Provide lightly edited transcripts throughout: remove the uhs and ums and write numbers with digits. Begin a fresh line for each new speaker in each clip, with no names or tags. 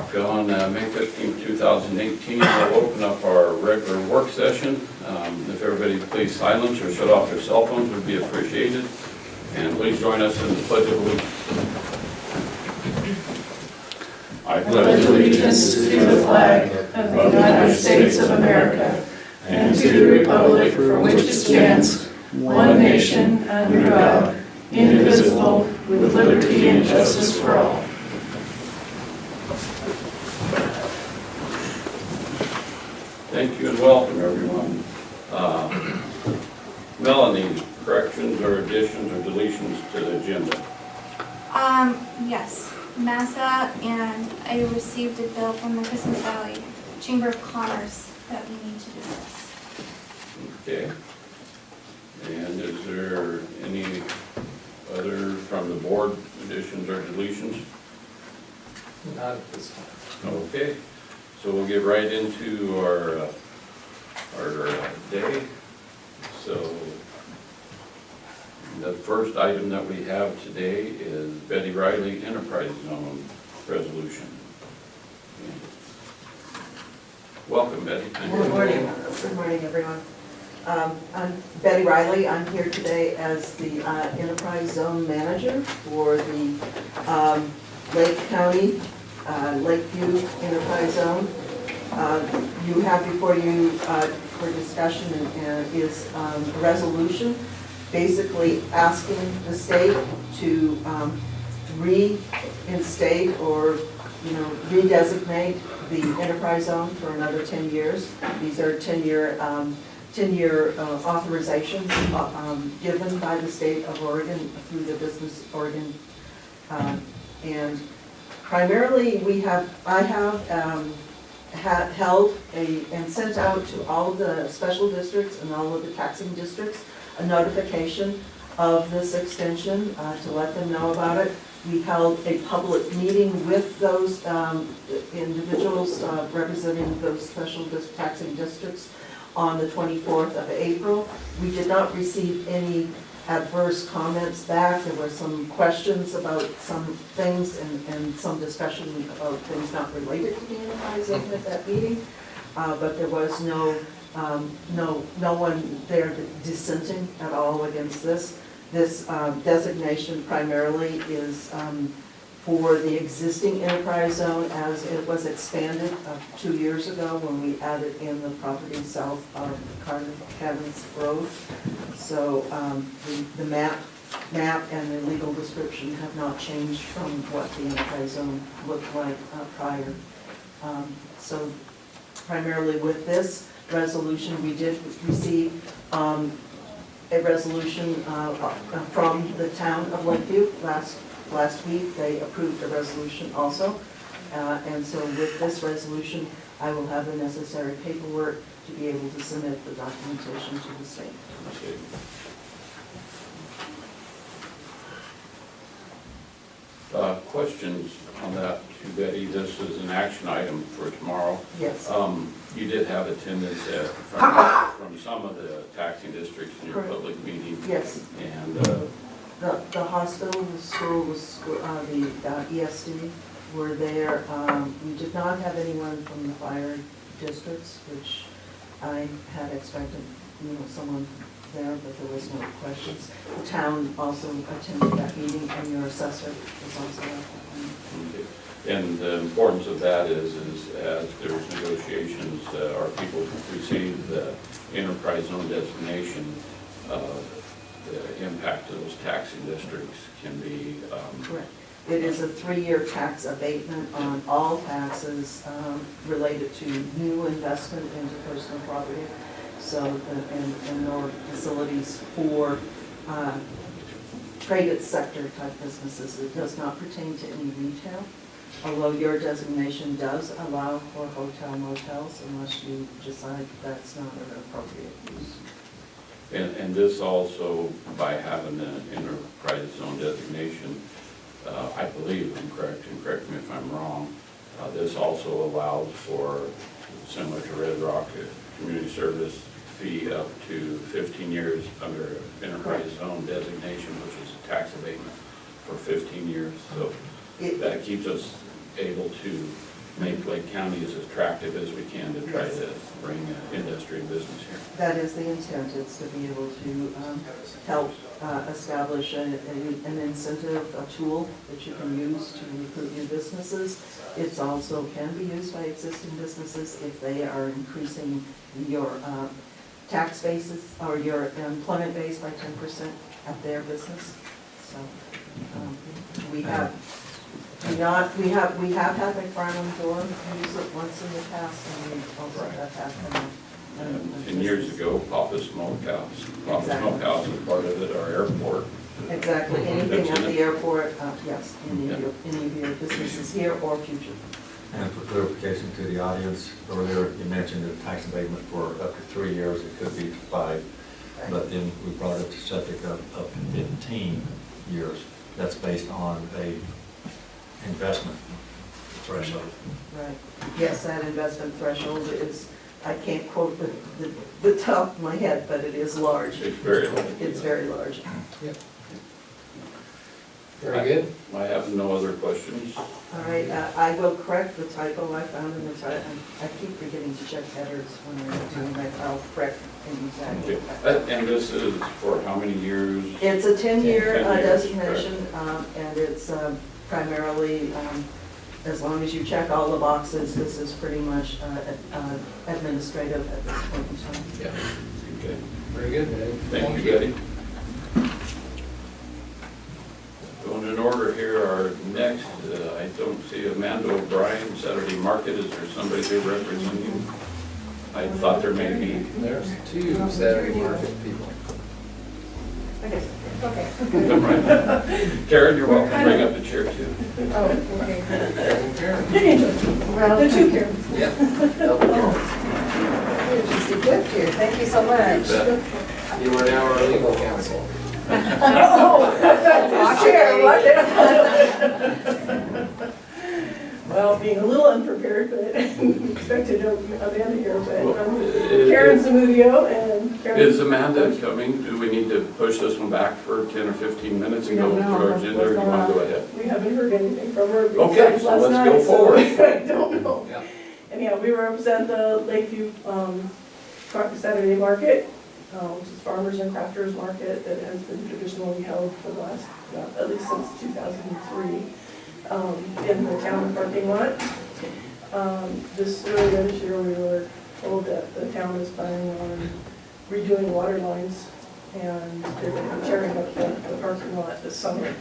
o'clock on May 15th, 2018. We'll open up our regular work session. If everybody please silence or shut off their cell phones would be appreciated. And please join us in the Pledge of Allegiance. I
pledge allegiance to the flag of the United States of America and to the republic for which it stands, one nation, under God, indivisible, with liberty and justice for all.
Thank you and welcome, everyone. Melanie, corrections or additions or deletions to the agenda?
Yes, Massa, and I received a bill from the Christmas Valley Chamber of Commerce that we need to discuss.
Okay. And is there any other from the board additions or deletions?
Not at this time.
Okay, so we'll get right into our day. So the first item that we have today is Betty Riley Enterprise Zone Resolution. Welcome, Betty.
Good morning. Good morning, everyone. I'm Betty Riley. I'm here today as the Enterprise Zone Manager for the Lake County Lakeview Enterprise Zone. You have before you for discussion is a resolution basically asking the state to reinstate or redesignate the enterprise zone for another 10 years. These are 10-year authorizations given by the state of Oregon through the Business Oregon. And primarily I have held and sent out to all of the special districts and all of the taxing districts a notification of this extension to let them know about it. We held a public meeting with those individuals representing those special taxing districts on the 24th of April. We did not receive any adverse comments back. There were some questions about some things and some discussion about things not related to the enterprise zone at that meeting. But there was no one there dissenting at all against this. This designation primarily is for the existing enterprise zone as it was expanded 2 years ago when we added in the property south of Cabins Road. So the map and the legal description have not changed from what the enterprise zone looked like prior. So primarily with this resolution, we did receive a resolution from the town of Lakeview last week. They approved a resolution also. And so with this resolution, I will have the necessary paperwork to be able to submit the documentation to the state.
Okay. Questions on that to Betty? This is an action item for tomorrow.
Yes.
You did have attendance from some of the taxing districts in your
Correct.
public meeting.
Yes.
And
The hospital, the school, the ESD were there. We did not have anyone from the fire districts, which I had expected, someone there, but there was no questions. The town also attended that meeting, and your assessor was also at that meeting.
And the importance of that is as there's negotiations, our people receive the enterprise zone designation, the impact of those taxing districts can be.
Correct. It is a 3-year tax abatement on all taxes related to new investment into personal property. So, and no facilities for traded sector type businesses. It does not pertain to any retail, although your designation does allow for hotel motels unless you decide that's not an appropriate use.
And this also, by having an enterprise zone designation, I believe I'm correct, and correct me if I'm wrong, this also allows for, similar to Red Rock, a community service fee up to 15 years under enterprise zone designation, which is a tax abatement for 15 years. So that keeps us able to make Lake County as attractive as we can to try to bring industry and business here.
That is the intent, it's to be able to help establish an incentive, a tool that you can use to recruit new businesses. It also can be used by existing businesses if they are increasing your tax basis or your employment base by 10% at their business. So we have had McFarland Door use it once in the past, and we also have had them.
And years ago, Papa's Smokehouse. Papa's
Exactly.
Smokehouse is part of it, our airport.
Exactly, anything
That's
at
in
the
it.
airport, yes, any of your businesses here or future.
And for clarification to the audience, earlier you mentioned the tax abatement for up to 3 years, it could be 5, but then we brought it to subject of up to 15 years. That's based on a investment threshold.
Right, yes, that investment threshold is, I can't quote the top of my head, but it is large.
It's very low.
It's very large.
Very good.
I have no other questions.
All right, I will correct the typo I found in the title. I keep forgetting to check headers when I'm doing that. I'll correct exactly.
Okay. And this is for how many years?
It's a 10-year
10 years,
designation, and it's primarily, as long as you check all the boxes, this is pretty much administrative at this point in time.
Yeah,
Okay.
very good, Dave.
Thank you, Betty. Going in order here, our next, I don't see Amanda O'Brien, Saturday Market. Is there somebody here representing you? I thought there may be.
There's 2 Saturday market people.
Okay.
Come right. Karen, you're welcome to bring up the chair too.
Oh, okay.
Karen.
Well, the two Karens.
Yeah. Double Karen.
We're just equipped here, thank you so much.
You are now our legal counsel.
Oh, that's the chair, watch it. Well, being a little unprepared, but expected Amanda here, but Karen Zamudio and Karen.
Is Amanda coming? Do we need to push this one back for 10 or 15 minutes and
We
go
don't know
through our agenda, or do you want to go ahead?
We haven't heard anything from her
Okay,
besides
so
last
let's
night,
go
so
forward.
I don't know.
Yeah.
Anyhow, we represent the Lakeview Saturday Market, which is farmers and crafters market that has been traditionally held for the last, at least since 2003, in the town parking lot. Earlier this year, we were told that the town is planning on redoing water lines, and they're going to be tearing up the parking lot this summer.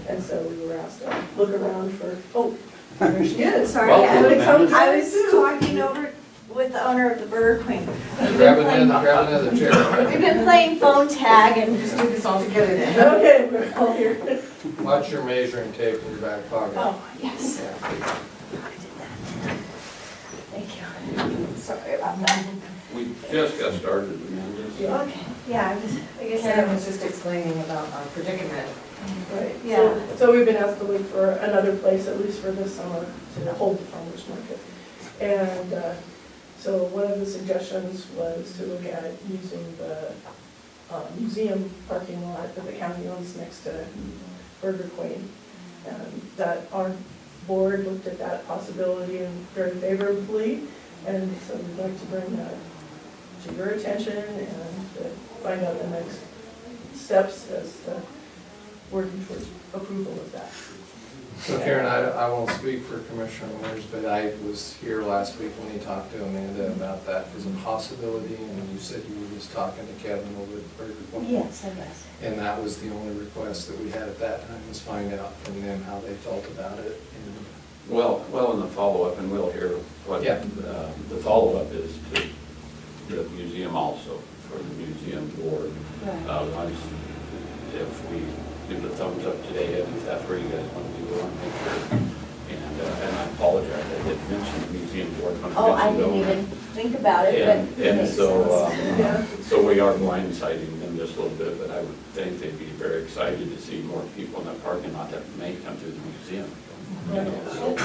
And so we were asked to look around for, oh, there she is.
Sorry,
Welcome,
I was talking over with the owner of the Burger Queen.
Grab another chair.
We've been playing phone tag and just do this all together then.
Okay, we're all here.
Watch your measuring tape in your back pocket.
Oh, yes.
Yeah, please.
Thank you. Sorry about that.
We just got started, Amanda.
Yeah.
Okay, yeah, I guess
Karen
I
was just explaining about our predicament.
Right,
Yeah.
so we've been asked to look for another place, at least for this summer, to hold the farmer's market. And so one of the suggestions was to look at using the museum parking lot that the county owns next to Burger Queen. And that our board looked at that possibility and very favorably, and so we'd like to bring that to your attention and to find out the next steps as to working towards approval of that.
So Karen, I won't speak for Commissioner Winters, but I was here last week when he talked to Amanda about that as a possibility, and you said you were just talking to Kevin over at Burger Queen.
Yes, I was.
And that was the only request that we had at that time, was find out from them how they felt about it. And
Well, in the follow-up, and we'll hear what
Yeah.
The follow-up is to the museum also, for the museum board.
Right.
Once, if we give the thumbs up today, and if that's where you guys want to be, we want to make sure. And I apologize, I didn't mention the museum board.
Oh, I didn't even think about it, but it
And
makes
so,
sense.
Yeah.
so we are blindsiding them just a little bit, but I would think they'd be very excited to see more people in that parking lot that may come to the museum. You know, so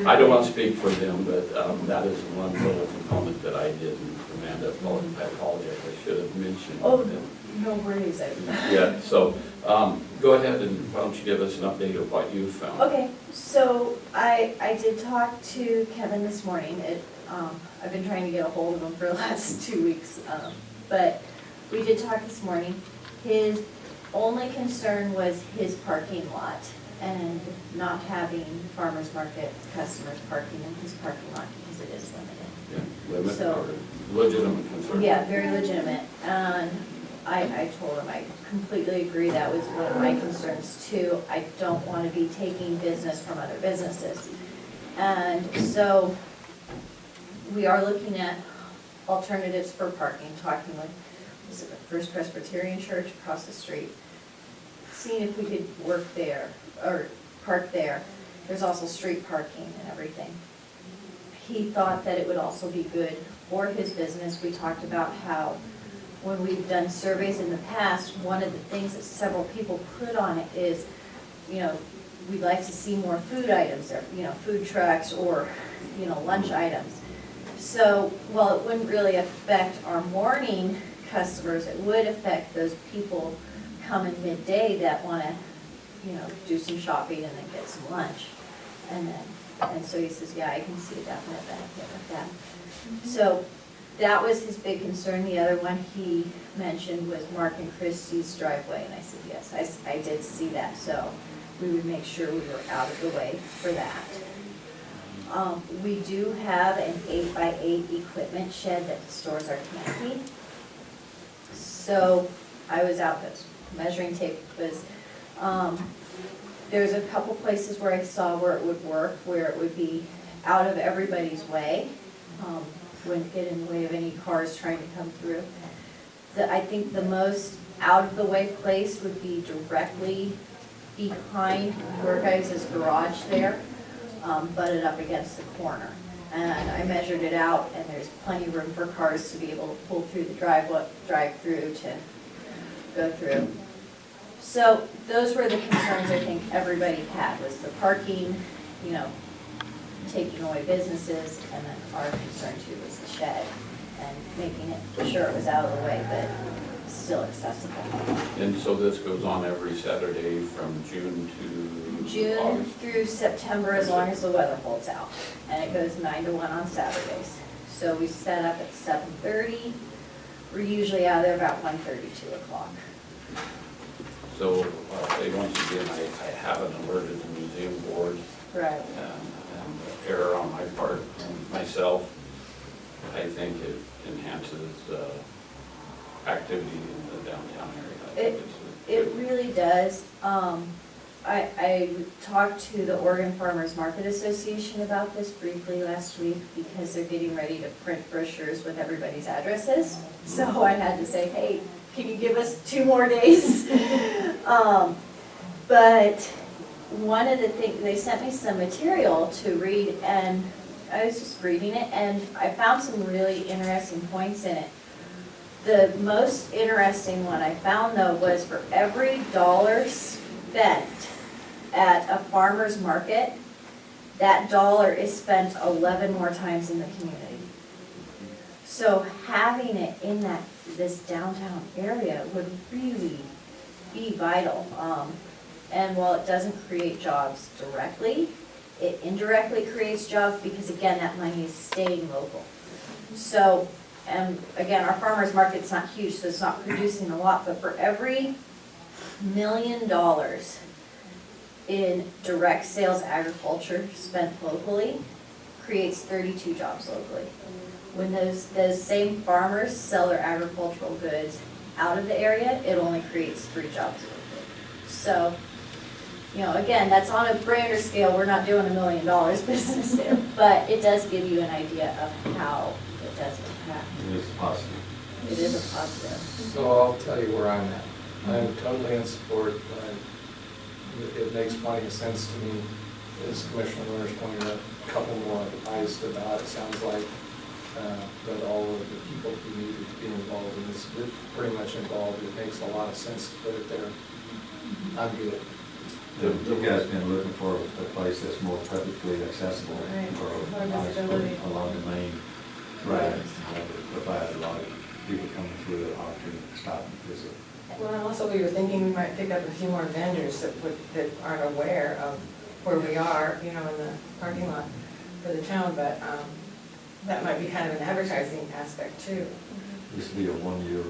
I don't want to speak for them, but that is one little component that I didn't, Amanda, I apologize, I should have mentioned.
Oh,
No worries.
Yeah, so, go ahead and why don't you give us an update of what you found?
Okay, so I did talk to Kevin this morning. I've been trying to get a hold of him for the last 2 weeks, but we did talk this morning. His only concern was his parking lot and not having farmer's market customers parking in his parking lot because it is limited.
Yeah, limit
So-
or legitimate concern?
Yeah, very legitimate. And I told him I completely agree, that was one of my concerns too. I don't want to be taking business from other businesses. And so we are looking at alternatives for parking, talking with, was it the First Presbyterian Church across the street? Seeing if we could work there or park there. There's also street parking and everything. He thought that it would also be good for his business. We talked about how when we've done surveys in the past, one of the things that several people put on it is, we'd like to see more food items, or, food trucks or, lunch items. So while it wouldn't really affect our morning customers, it would affect those people coming midday that want to, do some shopping and then get some lunch. And so he says, yeah, I can see a definite benefit with that. So that was his big concern. The other one he mentioned was Mark and Christie's driveway, and I said, yes, I did see that, so we would make sure we were out of the way for that. We do have an 8x8 equipment shed that stores our canopy. So I was out, this measuring tape was, there's a couple places where I saw where it would work, where it would be out of everybody's way. Wouldn't get in the way of any cars trying to come through. I think the most out of the way place would be directly behind your guys' garage there, butted up against the corner. And I measured it out, and there's plenty of room for cars to be able to pull through the drive-through to go through. So those were the concerns I think everybody had, was the parking, taking away businesses, and then our concern too was the shed and making it sure it was out of the way, but still accessible.
And so this goes on every Saturday from June to
June
August?
through September, as long as the weather holds out. And it goes 9 to 1 on Saturdays. So we set up at 7:30. We're usually out there about 1:30, 2 o'clock.
So, say once again, I haven't alerted the museum board,
Right.
and error on my part, myself. I think it enhances activity in the downtown area. I think
It really does. I talked to the Oregon Farmers Market Association about this briefly last week because they're getting ready to print brochures with everybody's addresses. So I had to say, hey, can you give us 2 more days? But one of the things, they sent me some material to read, and I was just reading it, and I found some really interesting points in it. The most interesting one I found, though, was for every dollar spent at a farmer's market, that dollar is spent 11 more times in the community. So having it in this downtown area would really be vital. And while it doesn't create jobs directly, it indirectly creates jobs because, again, that money is staying local. So, and again, our farmer's market's not huge, so it's not producing a lot, but for every $1 million in direct sales agriculture spent locally, creates 32 jobs locally. When those same farmers sell their agricultural goods out of the area, it only creates 3 jobs locally. So, again, that's on a grander scale. We're not doing $1 million business there, but it does give you an idea of how it does impact.
It is positive.
It is a positive.
So I'll tell you where I'm at. I'm totally in support. It makes plenty of sense to me, as Commissioner Winter's pointed out, a couple more advised about it, sounds like. But all of the people who needed to be involved in this, we're pretty much involved. It makes a lot of sense to put it there. I'm good.
You guys been looking for a place that's more publicly accessible
Right.
for
More visibility.
along the main roads, provide a lot of people coming through that ought to stop and visit.
Well, and also we were thinking we might pick up a few more vendors that aren't aware of where we are, in the parking lot for the town, but that might be kind of an advertising aspect too.
This will be a 1 year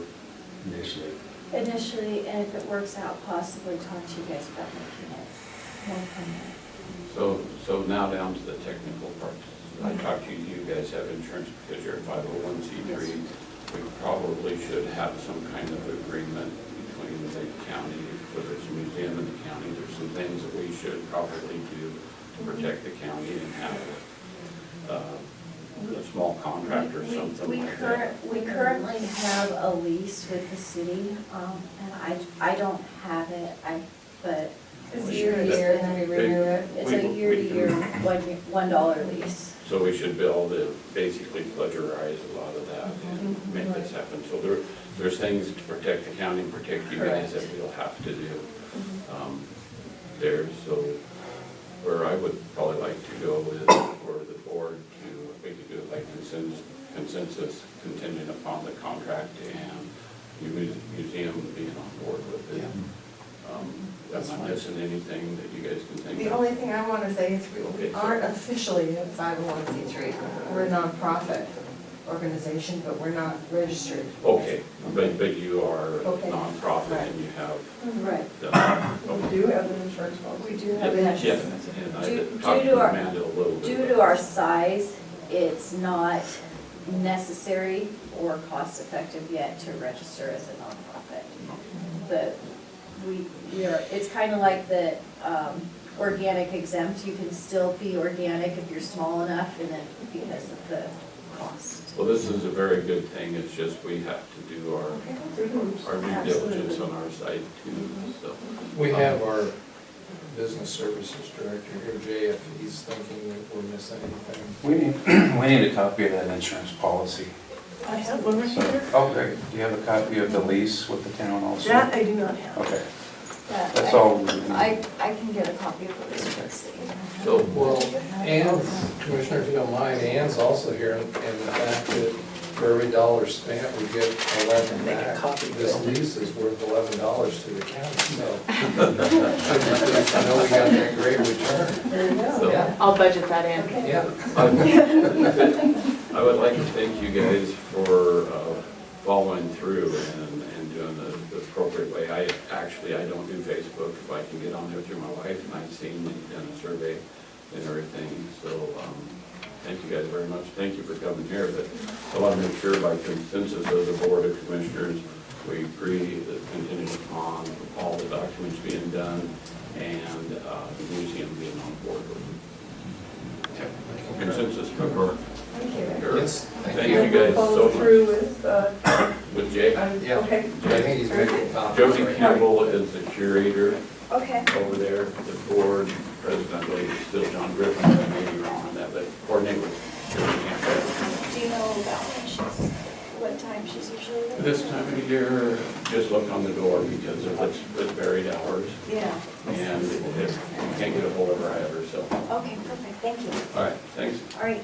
initially.
Initially, and if it works out, possibly talk to you guys about making it more permanent.
So now down to the technical parts. I talked to you, you guys have insurance because you're a 501c3. We probably should have some kind of agreement between the county, whether it's a museum in the county. There's some things that we should probably do to protect the county and have a small contract or something like that.
We currently have a lease with the city, and I don't have it, but
It's year to year, and then we renew it.
it's a year-to-year, $1 lease.
So we should be able to basically pledgerize a lot of that and make this happen. So there's things to protect the county and protect you guys that we'll have to do there. So where I would probably like to go is for the board to, we could do it like consensus contingent upon the contract and the museum being on board with it. Am I missing anything that you guys can think of?
The only thing I want to say is we aren't officially a 501c3. We're a nonprofit organization, but we're not registered.
Okay, but you are a
Okay.
nonprofit
Right.
and you have
Right.
the.
We do have an insurance policy.
We do have
Yes,
insurance.
and I
Due-
did
due
talk
to
to
our-
Amanda a little bit.
Due to our size, it's not necessary or cost-effective yet to register as a nonprofit. But we are, it's kind of like the organic exempt. You can still be organic if you're small enough, and then because of the cost.
Well, this is a very good thing, it's just we have to do our due diligence on our side too, so.
We have our business services director here, Jay, if he's thinking that we're missing anything.
We need a copy of that insurance policy.
I have one right here.
Oh, great. Do you have a copy of the lease with the town also?
That I do not have.
Okay,
Yeah,
that's all.
I can get a copy of the lease for the city.
So,
Well, and Commissioner, if you don't mind, Ann's also here, and the fact that for every dollar spent, we get 11
Make a
back.
copy.
This lease is worth $11 to the county, so. I know we got that great return.
There you go.
so
Yeah,
I'll budget that in.
yeah.
I would like to thank you guys for following through and doing the appropriate way. I don't do Facebook, if I can get on there through my wife, and I've seen that you've done a survey and everything, so, thank you guys very much. Thank you for coming here, but I want to make sure by consensus of the Board of Commissioners, we agree that contingent upon all the documents being done and the museum being on board with it. Okay. Consensus, Member.
Thank you.
Sure.
Yes,
Thank you guys so
Follow
much.
through with,
With Jay.
Yeah.
okay.
I think he's making copies.
Jody
right now.
Campbell is the curator
Okay.
over there. The board president, I believe, is still John Griffin. I may be wrong on that, but coordinate with Jody Campbell.
Do you know about when what time she's usually there?
This time of year, just look on the door because of its buried hours.
Yeah.
And if you can't get a hold of her, I have her, so.
Okay, perfect, thank you.
All right, thanks.
All right.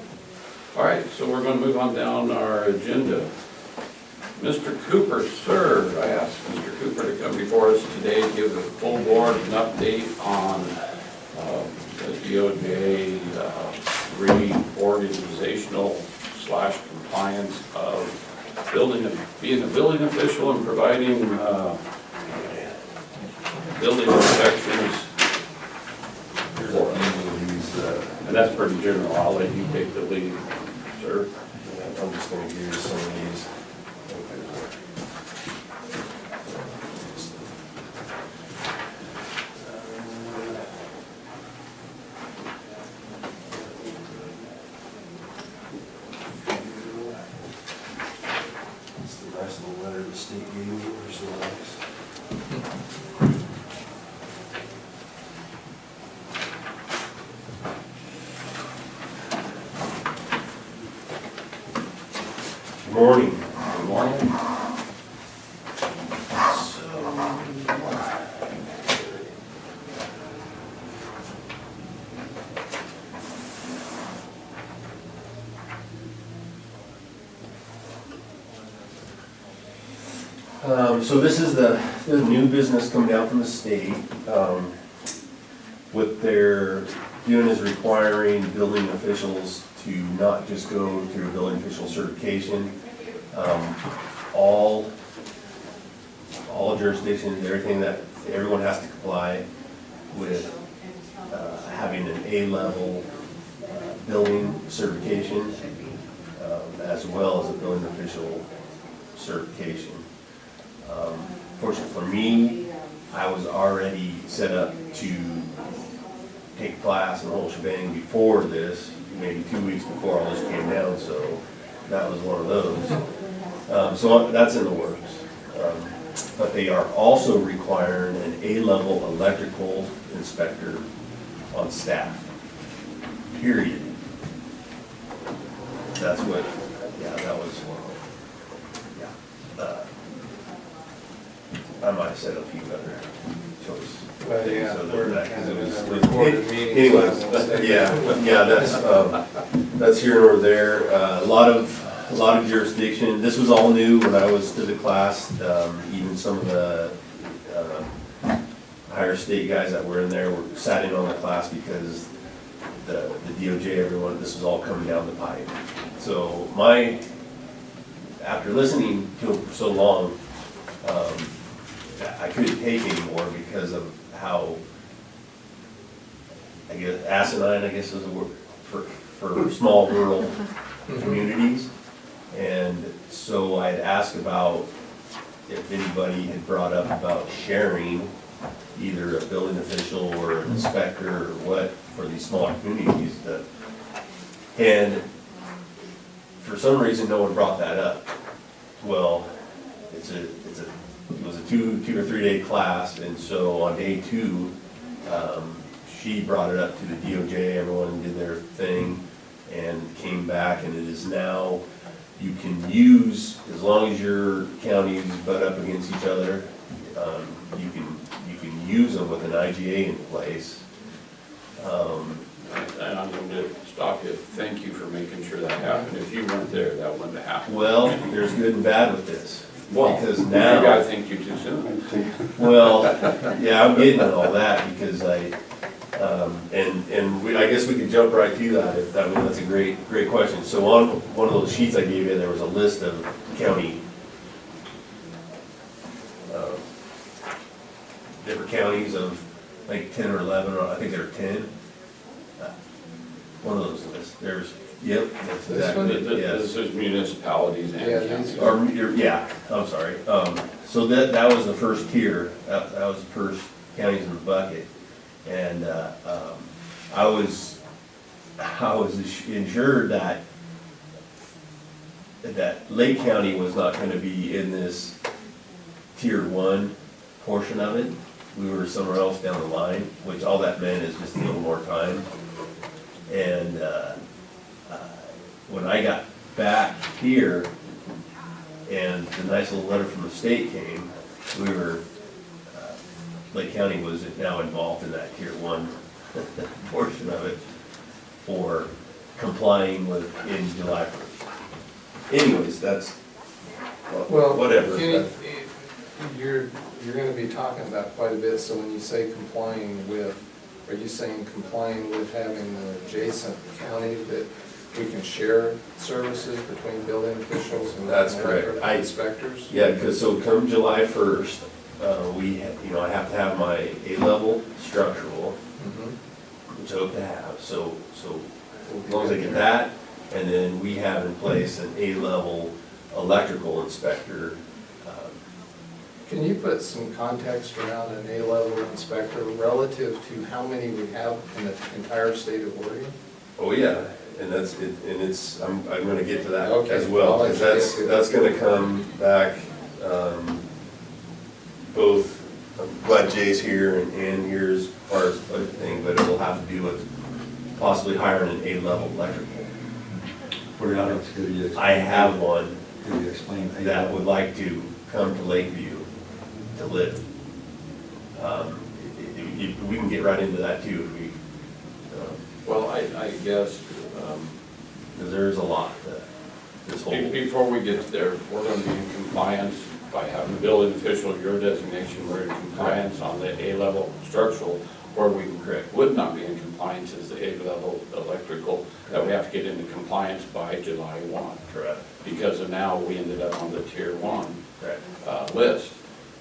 All right, so we're going to move on down our agenda. Mr. Cooper, sir, I asked Mr. Cooper to come before us today, give the full board an update on the DOJ reorganizational / compliance of being a building official and providing building inspections.
Here's a few of these,
And that's pretty general. I'll let you take the lead, sir.
I'm just going to use some of these. It's the rest of the letter the state gave me, there's the next. Good morning.
Good morning.
So this is the new business coming down from the state. What they're doing is requiring building officials to not just go through building official certification. All jurisdictions, everyone has to comply with having an A-level building certification, as well as a building official certification. Fortunately for me, I was already set up to take class and the whole shebang before this, maybe 2 weeks before all this came down, so that was one of those. So that's in the works. But they are also requiring an A-level electrical inspector on staff, period. That's what, yeah, that was, yeah. I might have said a few other choices.
Well, yeah,
So
we're
that- 'cause
kind
it
of
was-
in a recorded meeting.
Anyways,
so I won't say-
yeah, that's here or there. A lot of jurisdiction. This was all new when I was to the class. Even some of the higher state guys that were in there were sat in on the class because the DOJ, everyone, this was all coming down the pipe. So after listening to them for so long, I couldn't take anymore because of how, I guess, asinine, I guess is a word, for small rural communities. And so I'd asked about if anybody had brought up about sharing either a building official or an inspector or what for these smaller communities. And for some reason, no one brought that up. Well, it was a two or 3 day class, and so on day 2, she brought it up to the DOJ, everyone did their thing, and came back, and it is now, you can use, as long as your counties butt up against each other, you can use them with an IGA in place.
And I'm going to stop you. Thank you for making sure that happened. If you weren't there, that wouldn't have happened.
Well, there's good and bad with this.
Well,
Because
maybe
now,
I think you too soon.
well, yeah, I'm getting at all that because I guess we could jump right to that if, that's a great question. So on one of those sheets I gave you, there was a list of county, different counties of like 10 or 11, or I think there are 10. One of those lists, yep, that's
This one?
exactly, it, yes.
This is municipalities
Yeah,
and
these
counties.
Yeah, I'm sorry. So that was the first tier, that was the first counties in the bucket. And I was ensured that Lake County was not gonna be in this tier 1 portion of it. We were somewhere else down the line, which all that meant is just a little more time. And when I got back here and the nice little letter from the state came, Lake County was now involved in that tier 1 portion of it for complying with in July 1st. Anyways, that's,
Well,
whatever.
Kenny, you're gonna be talking about quite a bit, so when you say complying with, are you saying complying with having an adjacent county that we can share services between building officials and
That's correct.
electrical inspectors?
Yeah, because so come July 1st, I have to have my A-level structural,
Mhm.
which I hope to have, so as long as I get that, and then we have in place an A-level electrical inspector.
Can you put some context around an A-level inspector relative to how many we have in the entire state of Oregon?
Oh, yeah, and that's, I'm gonna get to that
Okay,
as well,
I'll let
because
you get to
that's gonna come back, both, I'm glad Jay's here and Ann here as far as everything, but it'll have to do with possibly hiring an A-level electrical.
For the audience, could you explain?
I have one
Could you explain?
that would like to come to Lakeview to live. We can get right into that too, if we,
Well, I guess,
because there's a lot to this whole.
before we get there, we're gonna be in compliance by having the building official, your designation, we're in compliance on the A-level structural, where we would not be in compliance is the A-level electrical, that we have to get into compliance by July 1.
Correct.
Because of now, we ended up on the tier 1
Correct.
list.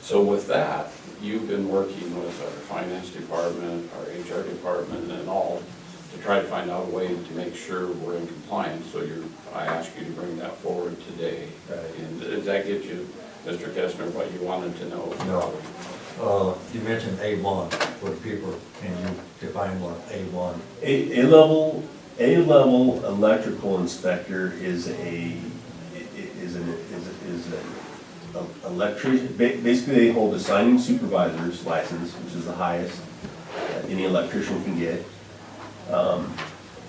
So with that, you've been working with our finance department, our HR department and all to try to find out a way to make sure we're in compliance. So I asked you to bring that forward today.
Right.
And does that get you, Mr. Kestner, what you wanted to know?
No. You mentioned A1, for people, can you define what A1?
A-level electrical inspector is an electrician, basically they hold a signing supervisor's license, which is the highest any electrician can get.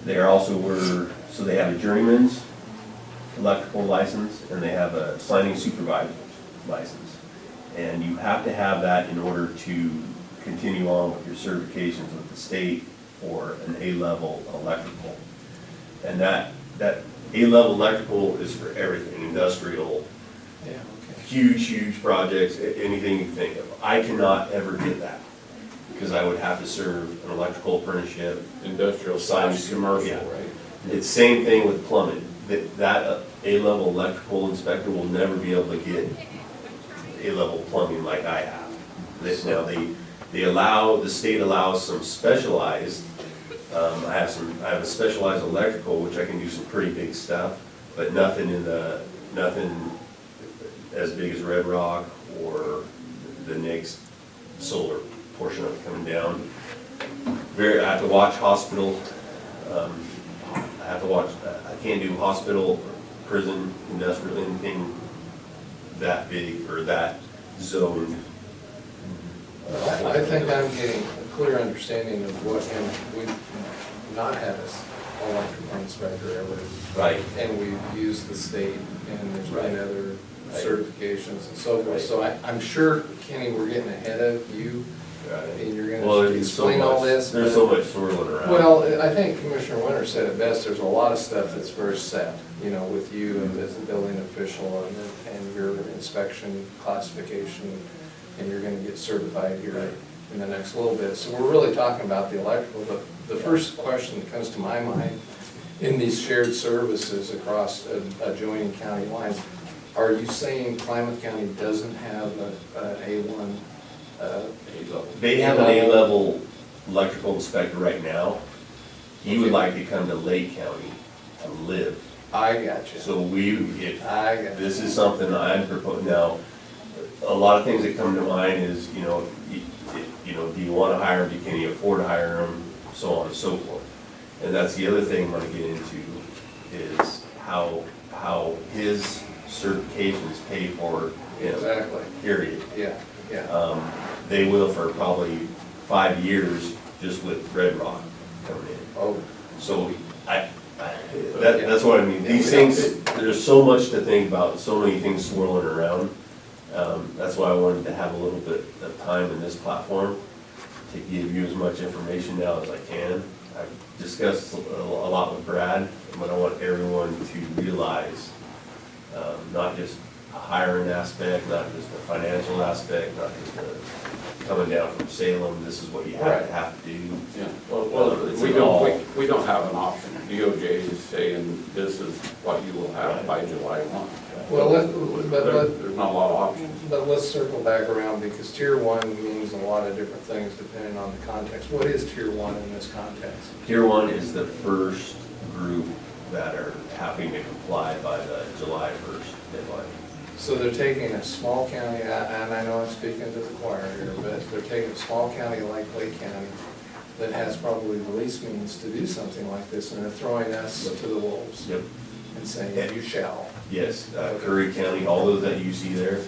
They are also so they have a journeyman's electrical license and they have a signing supervisor's license. And you have to have that in order to continue on with your certifications with the state for an A-level electrical. And that A-level electrical is for everything, industrial,
Yeah, okay.
huge projects, anything you think of. I cannot ever get that, because I would have to serve an electrical apprenticeship.
Industrial
Signs,
/ commercial,
yeah.
right?
It's same thing with plumbing. That A-level electrical inspector will never be able to get A-level plumbing like I have. Now, the state allows some specialized, I have a specialized electrical, which I can do some pretty big stuff, but nothing as big as Red Rock or the next solar portion of it coming down. I have to watch hospital, I can't do hospital, prison, industrial, anything that big or that zoned.
I think I'm getting a clear understanding of what, and we've not had an electrical inspector ever.
Right.
And we've used the state, and there's been
Right.
other
Right.
certifications and so forth.
Right.
So I'm sure, Kenny, we're getting ahead of you, and you're
Well,
gonna
there's so
explain all
much,
this.
there's
but-
so much swirling around.
Well, I think Commissioner Winter said it best, there's a lot of stuff that's very set, you know, with you as a building official and your inspection classification, and you're gonna get certified here in the next little bit. So we're really talking about the electrical, but the first question that comes to my mind, in these shared services across adjoining county lines, are you saying Klamath County doesn't have an A1?
They have an A-level electrical inspector right now. He would like to come to Lake County and live.
I got you.
So
I got you.
this is something I'm proposing now. A lot of things that come to mind is, do you want to hire him, can you afford to hire him, so on and so forth. And that's the other thing I'm going to get into, is how his certifications pay for him,
Exactly,
period.
yeah, yeah.
They will for probably 5 years, just with Red Rock coming in.
Oh,
So that's what I mean. These things, there's so much to think about, so many things swirling around. That's why I wanted to have a little bit of time in this platform to give you as much information now as I can. I've discussed a lot with Brad, but I want everyone to realize, not just a hiring aspect, not just a financial aspect, not just coming down from Salem, this is what you have to do.
Yeah, well, we don't have an option. DOJ is saying this is what you will have by July 1.
well,
There's not a lot of options.
but let's circle back around, because tier 1 means a lot of different things depending on the context. What is tier 1 in this context?
Tier 1 is the first group that are having to comply by the July 1st deadline.
So they're taking a small county, and I know I'm speaking to the choir here, but they're taking a small county like Lake County that has probably the least means to do something like this, and they're throwing us to the wolves
Yep.
and saying, you shall.
Yes, Curry County, all those that you see there.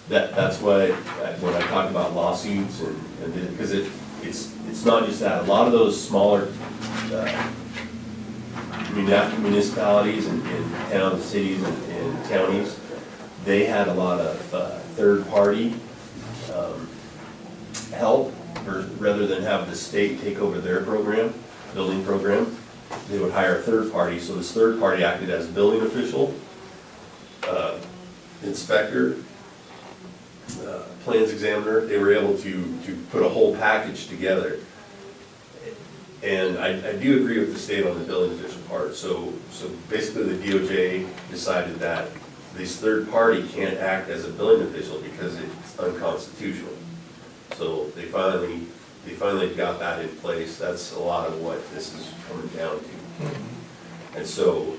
That's why, when I talk about lawsuits and because it's not just that. A lot of those smaller municipalities and towns, cities and counties, they had a lot of third-party help, rather than have the state take over their program, building program. They would hire a third party, so this third party acted as building official, inspector, plans examiner, they were able to put a whole package together. And I do agree with the state on the building official part. So basically the DOJ decided that this third party can't act as a building official because it's unconstitutional. So they finally got that in place. That's a lot of what this is coming down to. And so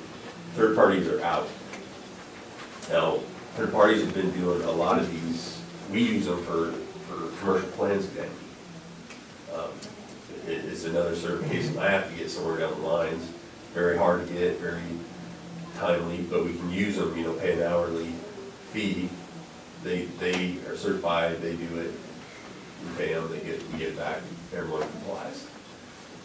third parties are out. Now, third parties have been doing a lot of these, we use them for commercial plans again. It's another certification I have to get somewhere down the lines. Very hard to get, very timely, but we can use them, pay an hourly fee. They are certified, they do it, we pay them, we get it back, everyone complies.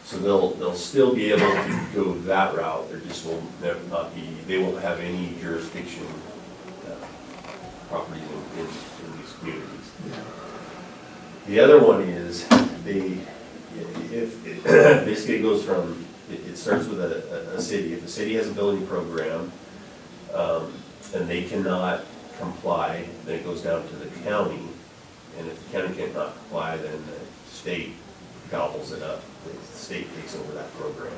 So they'll still be able to go that route, there just will not be, they won't have any jurisdiction properties in these communities. The other one is, basically it goes from, it starts with a city. If a city has a building program, and they cannot comply, then it goes down to the county. And if the county cannot comply, then the state gobbles it up. The state takes over that program.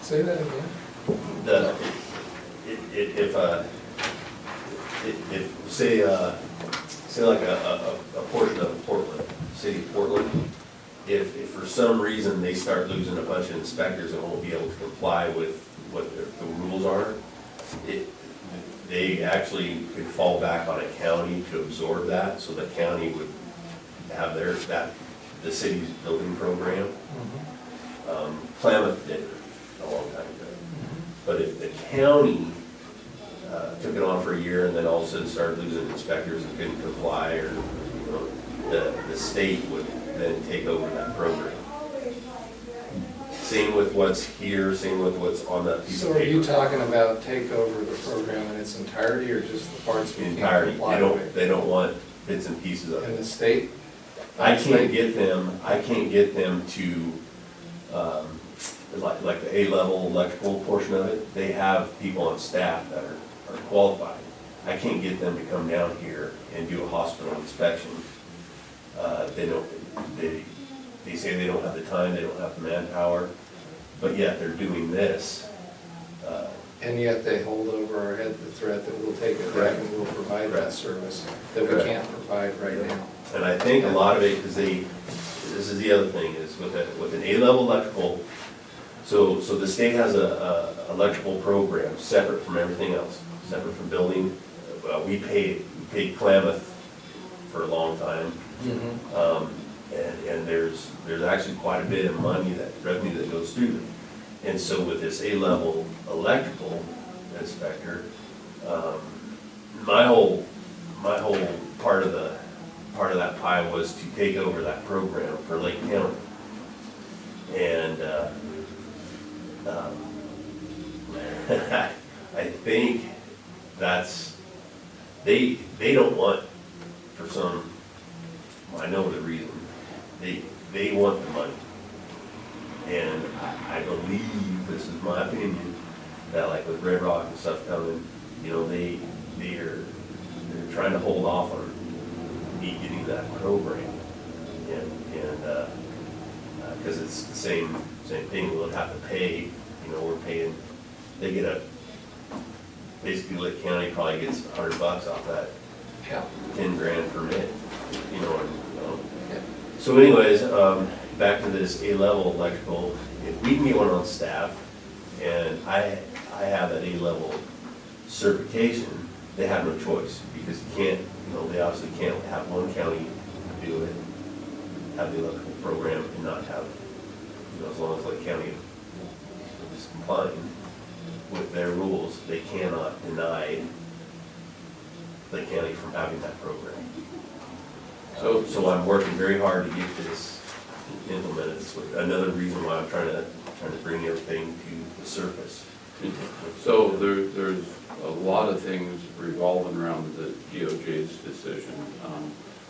Say that again.
If say like a portion of Portland, city of Portland, if for some reason they start losing a bunch of inspectors and won't be able to comply with what the rules are, they actually could fall back on a county to absorb that, so the county would have the city's building program. Klamath did it a long time ago. But if the county took it on for a year and then all of a sudden started losing inspectors and couldn't comply, or the state would then take over that program. Same with what's here, same with what's on that piece
So
of
are
paper.
you talking about take over the program in its entirety, or just the parts we
The
can't
entirety,
comply with?
they don't want bits and pieces of
And
it.
the state?
I can't get them to, like the A-level electrical portion of it, they have people on staff that are qualified. I can't get them to come down here and do a hospital inspection. They say they don't have the time, they don't have the manpower, but yet they're doing this.
And yet they hold over our head the threat that we'll take it back and we'll provide that service that we
Correct.
can't provide right now.
And I think a lot of it, because this is the other thing, is with an A-level electrical, so the state has a electrical program separate from everything else, separate from building. We paid Klamath for a long time. And there's actually quite a bit of revenue that goes through them. And so with this A-level electrical inspector, my whole part of that pie was to take over that program for Lake County. And I think they don't want, for some, I know the reason, they want the money. And I believe, this is my opinion, that like with Red Rock and stuff coming, they're trying to hold off on me getting that program. And because it's the same thing, we'll have to pay, we're paying, basically Lake County probably gets $100 off that
Yeah.
10 grand permit, So anyways, back to this A-level electrical, if we can get one on staff, and I have that A-level certification, they have no choice, because they obviously can't have one county do it, have the electrical program, and not have, as long as Lake County is complying with their rules, they cannot deny Lake County from having that program. So I'm working very hard to get this implemented. It's another reason why I'm trying to bring everything to the surface.
So there's a lot of things revolving around the DOJ's decision.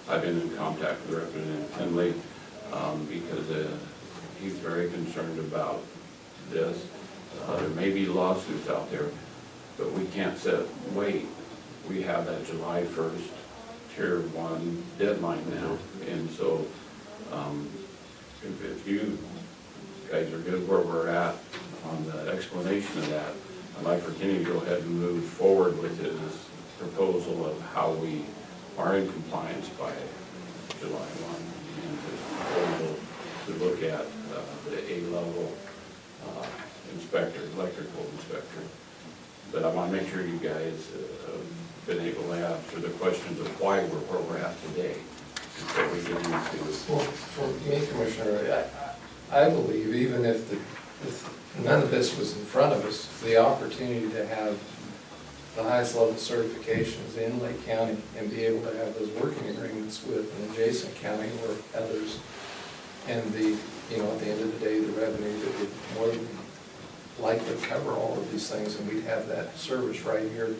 I've been in contact with Representative Finley because he's very concerned about this. There may be lawsuits out there, but we can't wait. We have that July 1st tier one deadline now. And so, if you guys are good where we're at on the explanation of that, I'd like for Kenny to go ahead and move forward with his proposal of how we are in compliance by July 1. And his proposal to look at the A-level inspector, electrical inspector. But I want to make sure you guys have been able to answer the questions of why we're where we're at today. Before we get into
Well, for me, Commissioner, I believe even if none of this was in front of us, the opportunity to have the highest level certifications in Lake County and be able to have those working agreements with an adjacent county or others, and the, you know, at the end of the day, the revenue that would more than likely cover all of these things, and we'd have that service right here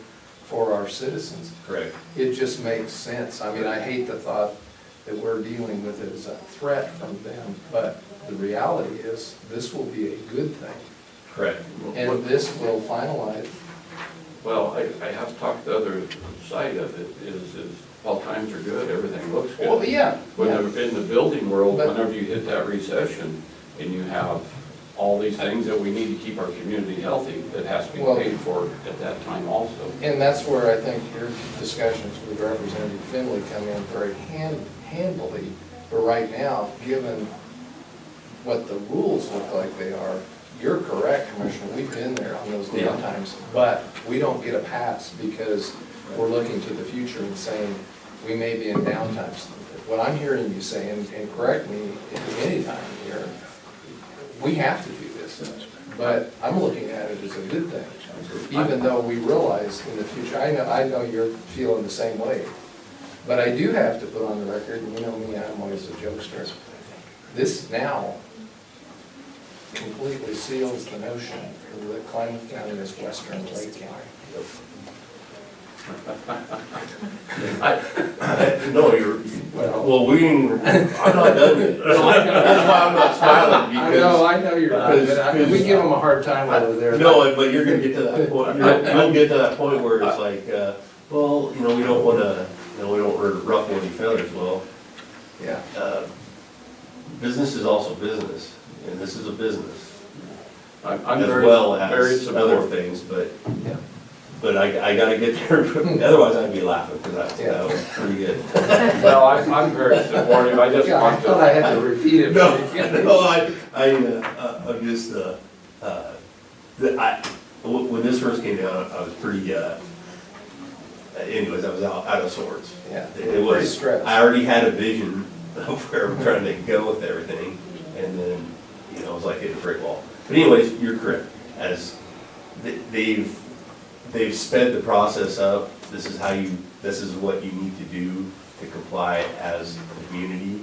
for our citizens.
Correct.
It just makes sense. I mean, I hate the thought that we're dealing with it as a threat from them, but the reality is, this will be a good thing.
Correct.
And this will finalize.
well, I have to talk to the other side of it, is while times are good, everything looks good.
Well, yeah.
When in the building world,
But-
whenever you hit that recession and you have all these things that we need to keep our community healthy, that has to be
Well-
paid for at that time also.
And that's where I think your discussions with Representative Finley come in very handily. But right now, given what the rules look like they are, you're correct, Commissioner, we've been there on those
Yeah.
downtimes. But we don't get a pass because we're looking to the future and saying, we may be in downtimes. What I'm hearing you say, and correct me anytime here, we have to do this. But I'm looking at it as a good thing, even though we realize in the future, I know you're feeling the same way. But I do have to put on the record, and you know me, I'm always a jokester. This now completely seals the notion that Klamath County is western Lake County.
No, you're, well, I'm not done yet. That's why I'm not smiling, because.
I know you're not, but we give them a hard time over there.
No, but you're gonna get to that point, you'll get to that point where it's like, well, you know, we don't wanna ruffle any feathers. Well,
Yeah.
business is also business, and this is a business,
I'm
as
very,
well
very
as other
supportive.
things, but,
Yeah.
but I gotta get there, otherwise I'd be laughing, because that was pretty good.
Well, I'm very supportive, I just
Yeah, I
want
thought I
to,
had to repeat it.
No, I'm just, when this first came down, I was pretty, anyways, I was out of sorts.
Yeah,
It
pretty
was,
stressed.
I already had a vision of where I'm trying to go with everything, and then, you know, it was like hitting a brick wall. But anyways, you're correct, as they've sped the process up, this is what you need to do to comply as a community.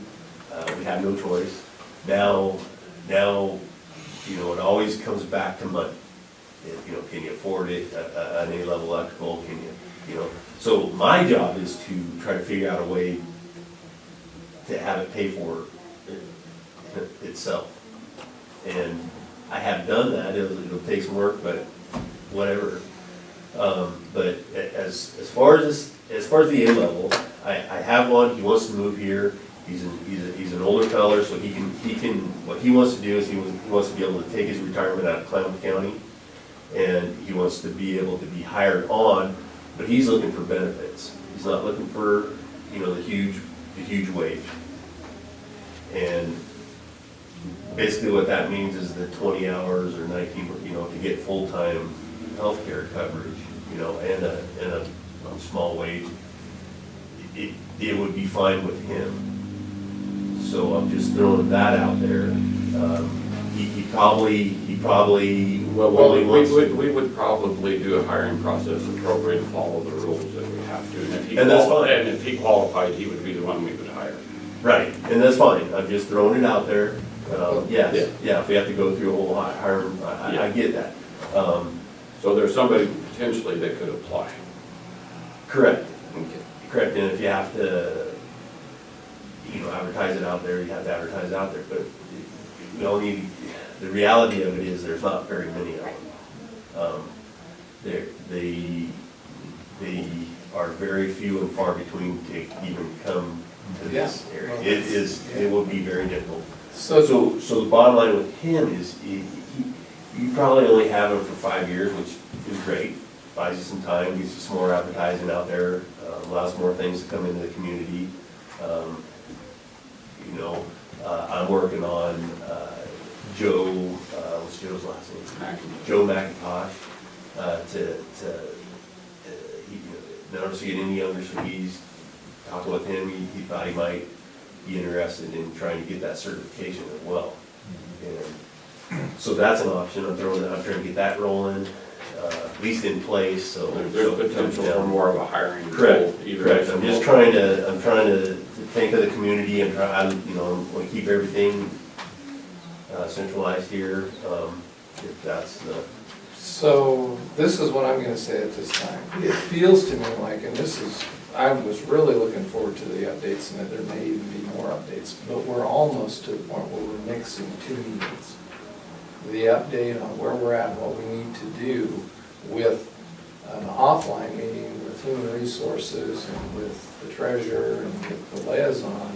We have no choice. Now, you know, it always comes back to money. You know, can you afford it, an A-level electrical, you know? So my job is to try to figure out a way to have it pay for itself. And I have done that, it'll take some work, but whatever. But as far as the A-level, I have one, he wants to move here. He's an older feller, so he can, what he wants to do is he wants to be able to take his retirement out of Klamath County, and he wants to be able to be hired on, but he's looking for benefits. He's not looking for, you know, the huge wage. And basically what that means is the 20 hours or 19, you know, to get full-time healthcare coverage, you know, and a small wage, it would be fine with him. So I'm just throwing that out there. He probably
well,
only wants to.
we would probably do a hiring process appropriate to follow the rules that we have to.
And that's fine.
And if he qualified, he would be the one we would hire.
Right, and that's fine, I'm just throwing it out there. Yes,
Yeah.
yeah, if we have to go through a whole hiring, I get that.
So there's somebody potentially that could apply.
Correct,
Okay.
correct, and if you have to, you know, advertise it out there, you have to advertise it out there, but we all need, the reality of it is there's not very many of them. are very few and far between to even come to this
Yeah.
area.
Well,
It will be very difficult.
So,
So the bottom line with him is, you probably only have him for 5 years, which is great. Buys you some time, gives you some more advertising out there, allows more things to come into the community. You know, I'm working on Joe, what's Joe's last name? Joe McIntosh, never see it any younger, so he's talking with him, he thought he might be interested in trying to get that certification as well. And so that's an option, I'm trying to get that rolling, at least in place, so.
There's potential for more of a hiring.
Correct,
role, even
correct,
if
I'm
it's
just
local.
trying to think of the community and try, you know, want to keep everything centralized here, if that's the.
so this is what I'm gonna say at this time. It feels to me like, and this is, I was really looking forward to the updates, and that there may even be more updates, but we're almost to the point where we're mixing two meetings. The update on where we're at and what we need to do with an offline meeting with human resources and with the treasurer and with the liaison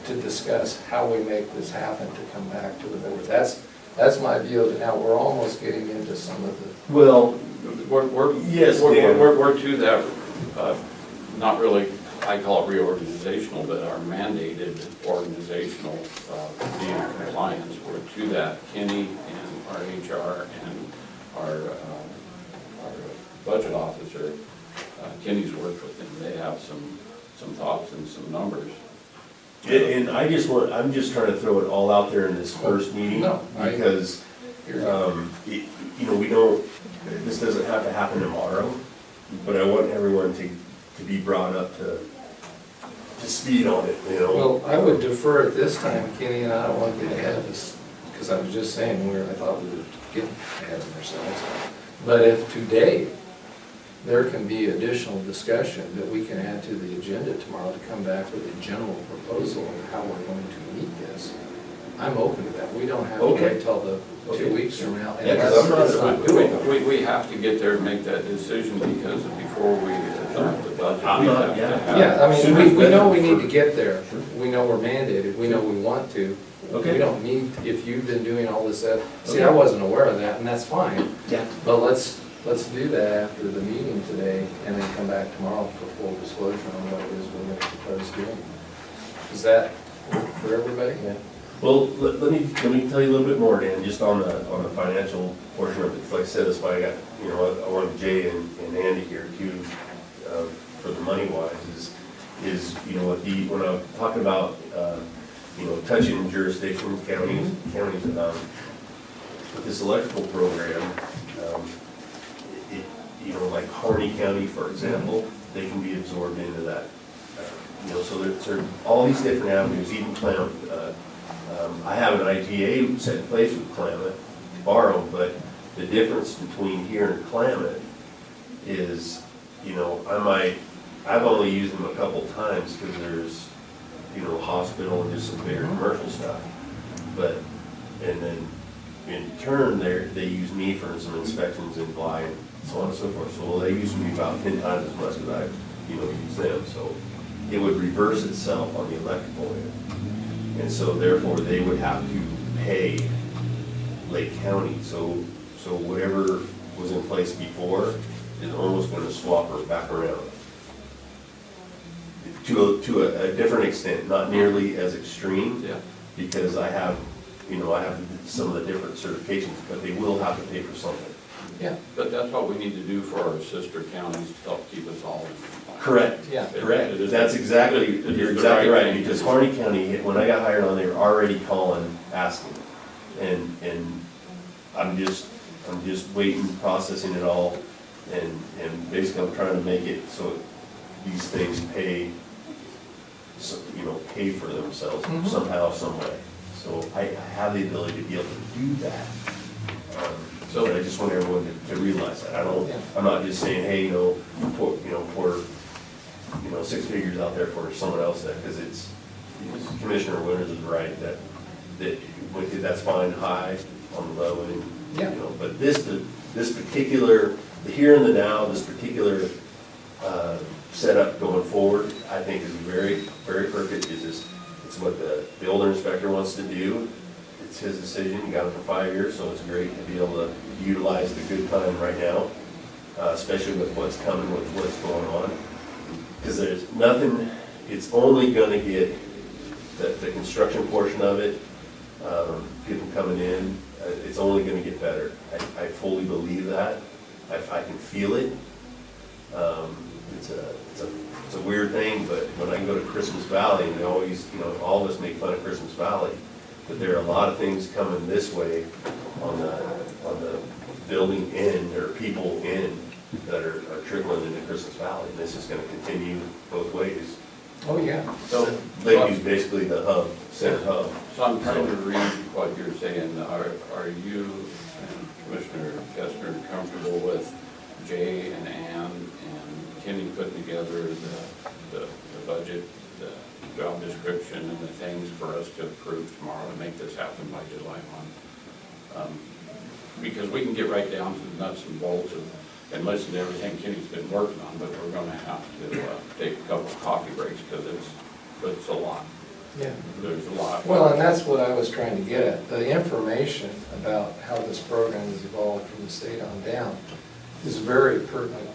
to discuss how we make this happen to come back to the board. That's my view. Now, we're almost getting into some of the.
Well,
Yes,
Dan.
we're to that, not really, I call it reorganizational, but our mandated organizational, being in compliance. We're to that. Kenny and our HR and our budget officer, Kenny's worked with them. They have some thoughts and some numbers.
and I'm just trying to throw it all out there in this first meeting,
No,
because, you know, we don't, this doesn't have to happen tomorrow, but I want everyone to be brought up to speed on it, you know?
Well, I would defer at this time, Kenny, and I don't want to get ahead of this, because I was just saying, I thought we were getting ahead of ourselves. But if today, there can be additional discussion that we can add to the agenda tomorrow to come back with a general proposal of how we're going to meet this, I'm open to that. We don't have to
Okay.
wait till the 2
Okay.
weeks from now.
Yeah, 'cause I'm not doing it.
We have to get there and make that decision, because before we adopt the budget,
I'm
we
not-
have to
yeah.
have.
Yeah, I
Sooner
mean,
is
we know we
better.
need to get there. We know we're mandated. We know we want to.
Okay.
We don't need, if you've been doing all this stuff, see,
Okay.
I wasn't aware of that, and that's fine.
Yeah.
But let's do that after the meeting today, and then come back tomorrow for full disclosure on what it is we're going to propose doing. Is that for everybody?
Yeah. Well, let me tell you a little bit more, Dan, just on the financial portion of it. Like I said, that's why I got, you know, I wanted Jay and Andy here too, for the money wise, is, you know, when I'm talking about, you know, touching jurisdictions, counties, with this electrical program, you know, like Harney County, for example, they can be absorbed into that. You know, so there's all these different avenues, even Klamath. I have an IGA set in place with Klamath to borrow, but the difference between here and Klamath is, you know, I've only used them a couple times because there's, you know, hospital and just some bigger commercial stuff. But, and then in turn, they use me for some inspections in Bly and so on and so forth. So they use me about 10 times as much as I, you know, use them. So it would reverse itself on the electrical end. And so therefore, they would have to pay Lake County. So whatever was in place before is almost going to swap her back around. To a different extent, not nearly as extreme.
Yeah.
Because I have some of the different certifications, but they will have to pay for something.
Yeah.
But that's what we need to do for our sister counties to help keep us all in compliance.
Correct.
Yeah.
Correct.
It is-
That's exactly,
it is
you're
the
exactly
right
right,
thing to
because
do.
Harney County, when I got hired on, they were already calling, asking. And I'm just waiting, processing it all, and basically I'm trying to make it so these things pay, pay for themselves somehow, some way. So I have the ability to be able to do that. So I just want everyone to realize that. I'm not just saying, hey, pour 6 figures out there for someone else, because it's, Commissioner Winters is right, that's fine, high, on the low end,
Yeah.
but this particular, the here and the now, this particular setup going forward, I think is very, very perfect. It's what the building inspector wants to do. It's his decision, he got it for 5 years, so it's great to be able to utilize the good time right now, especially with what's coming, with what's going on. Because there's nothing, it's only gonna get the construction portion of it, people coming in, it's only gonna get better. I fully believe that. I can feel it. It's a weird thing, but when I go to Christmas Valley, and they always, all of us make fun of Christmas Valley, but there are a lot of things coming this way on the building end, or people end, that are trickling into Christmas Valley, and this is gonna continue both ways.
Oh, yeah.
So,
Lakeview's basically the hub, center hub.
so I'm trying to read what you're saying. Are you and Commissioner Kestner comfortable with Jay and Ann and Kenny putting together the budget, the job description, and the things for us to approve tomorrow to make this happen by July 1? Because we can get right down to the nuts and bolts and listen to everything Kenny's been working on, but we're gonna have to take a couple of coffee breaks, because it's a lot.
Yeah.
There's a lot.
Well, and that's what I was trying to get at. The information about how this program has evolved from the state on down is very pertinent,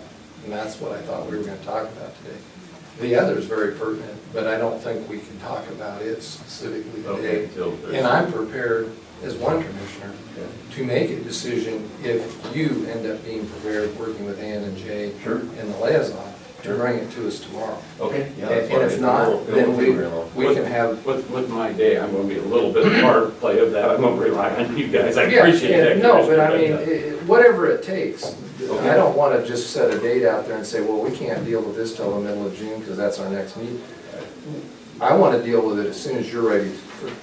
and that's what I thought we were gonna talk about today. The other is very pertinent, but I don't think we can talk about it specifically today. And I'm prepared, as one commissioner, to make a decision if you end up being prepared, working with Ann and Jay
Sure.
and the liaison, to bring it to us tomorrow.
Okay, yeah.
And if not, then we can have.
With my day, I'm gonna be a little bit part play of that. I'm gonna rely on you guys. I
Yeah,
appreciate that.
no, but I
Commissioner,
mean, whatever it takes.
Okay.
I don't wanna just set a date out there and say, well, we can't deal with this till the middle of June, because that's our next meeting. I wanna deal with it as soon as you're ready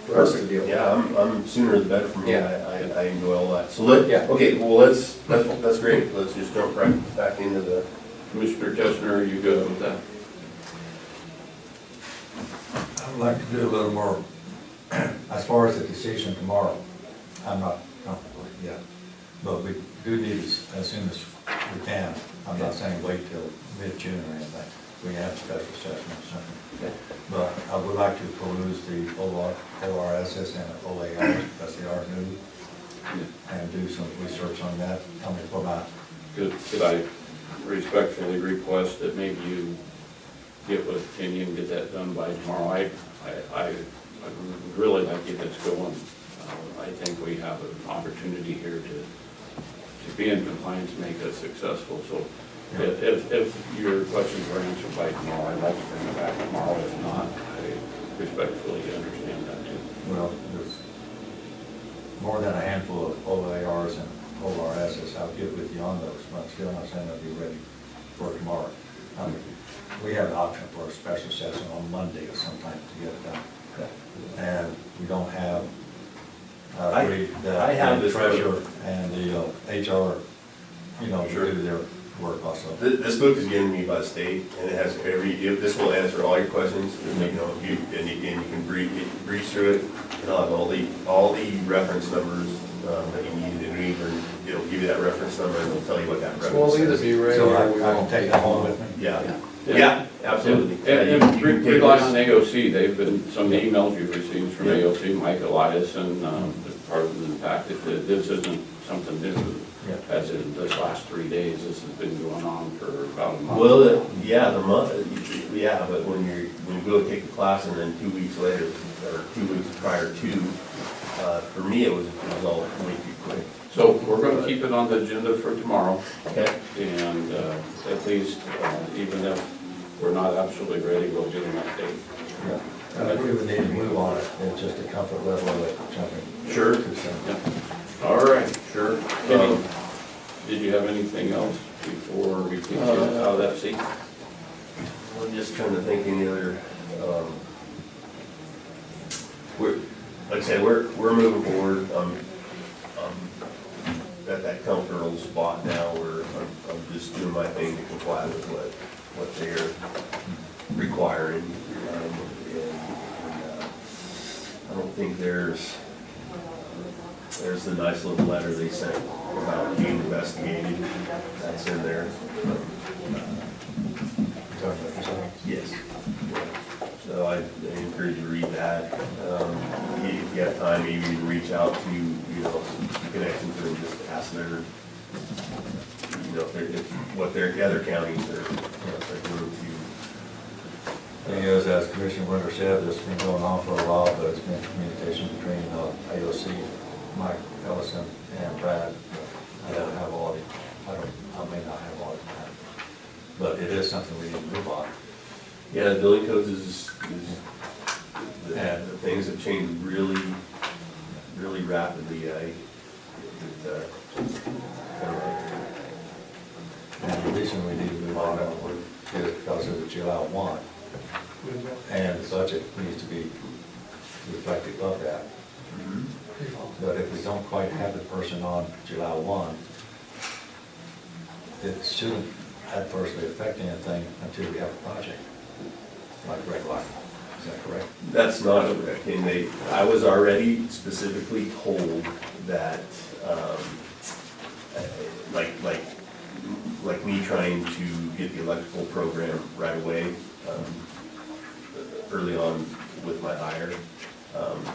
for us to deal with it.
Yeah, I'm sooner the better for me.
Yeah.
I enjoy all that. So
Yeah.
okay, well, that's great. Let's just jump right back into the.
Commissioner Kestner, are you good with that?
I'd like to do a little more, as far as the decision tomorrow, I'm not comfortable yet. But we do need as soon as we can. I'm not saying wait till mid-June or anything. We have special session or something. But I would like to peruse the ORSs and OARs, that's the art new, and do some research on that. Tell me what
Could I respectfully request that maybe you get with Kenny and get that done by tomorrow? I would really like to get this going. I think we have an opportunity here to be in compliance, make us successful. So if your questions are answered by tomorrow, I'd like to bring it back tomorrow. If not, I respectfully understand that too.
Well, there's more than a handful of OARs and ORSs. I'll get with you on those, but I'm still not saying I'll be ready for tomorrow. We have an option for a special session on Monday or sometime to get it done. And we don't have,
I have
the
this
treasurer and the HR,
Sure.
to do their work also.
This book is given me by the state, and it has this will answer all your questions. And you can breeze through it. It'll have all the reference numbers that you need, and it'll give you that reference number, and it'll tell you what that reference is.
So we'll either be ready
So
or we
I can
won't.
take that home with me?
Yeah, absolutely.
And
You can take
rely
this.
on AOC. They've been, some of the emails you've received from AOC, Mike Elias, and part of the fact that this isn't something new.
Yeah.
As in this last 3 days, this has been going on for about a month.
Well, the month, but when you go take the class and then 2 weeks later, or 2 weeks prior to, for me, it was all way too quick.
So we're gonna keep it on the agenda for tomorrow.
Okay.
And at least, even if we're not absolutely ready, we'll get an update.
Yeah. And I agree with you, move on it. It's just a comfort level of it jumping.
Sure.
to some-
Yeah. All right, sure. Kenny, did you have anything else before we can get out of that seat?
I'm just trying to think any other, like I said, we're moving forward. I'm at that comfortable spot now where I'm just doing my thing to comply with what they're requiring. I don't think there's the nice little letter they sent about being investigated. That's in there.
Talking about
time, maybe even reach out to, some connections and just ask their, what their other counties are, if they're doing to.
Thing is, as Commissioner Winter said, this has been going on for a while, but it's been communication between AOC, Mike Ellison, and Brad. I don't have all the, I may not have all the time, but it is something we need to move on.
Yeah, the building codes the things have changed really, really rapidly.
And the reason we need to move on is because of the July 1, and the budget needs to be reflective of that. But if we don't quite have the person on July 1, it shouldn't adversely affect anything until we have a project, like Red Rock. Is that correct?
That's not correct. And I was already specifically told that, like me trying to get the electrical program right away, early on with my hire,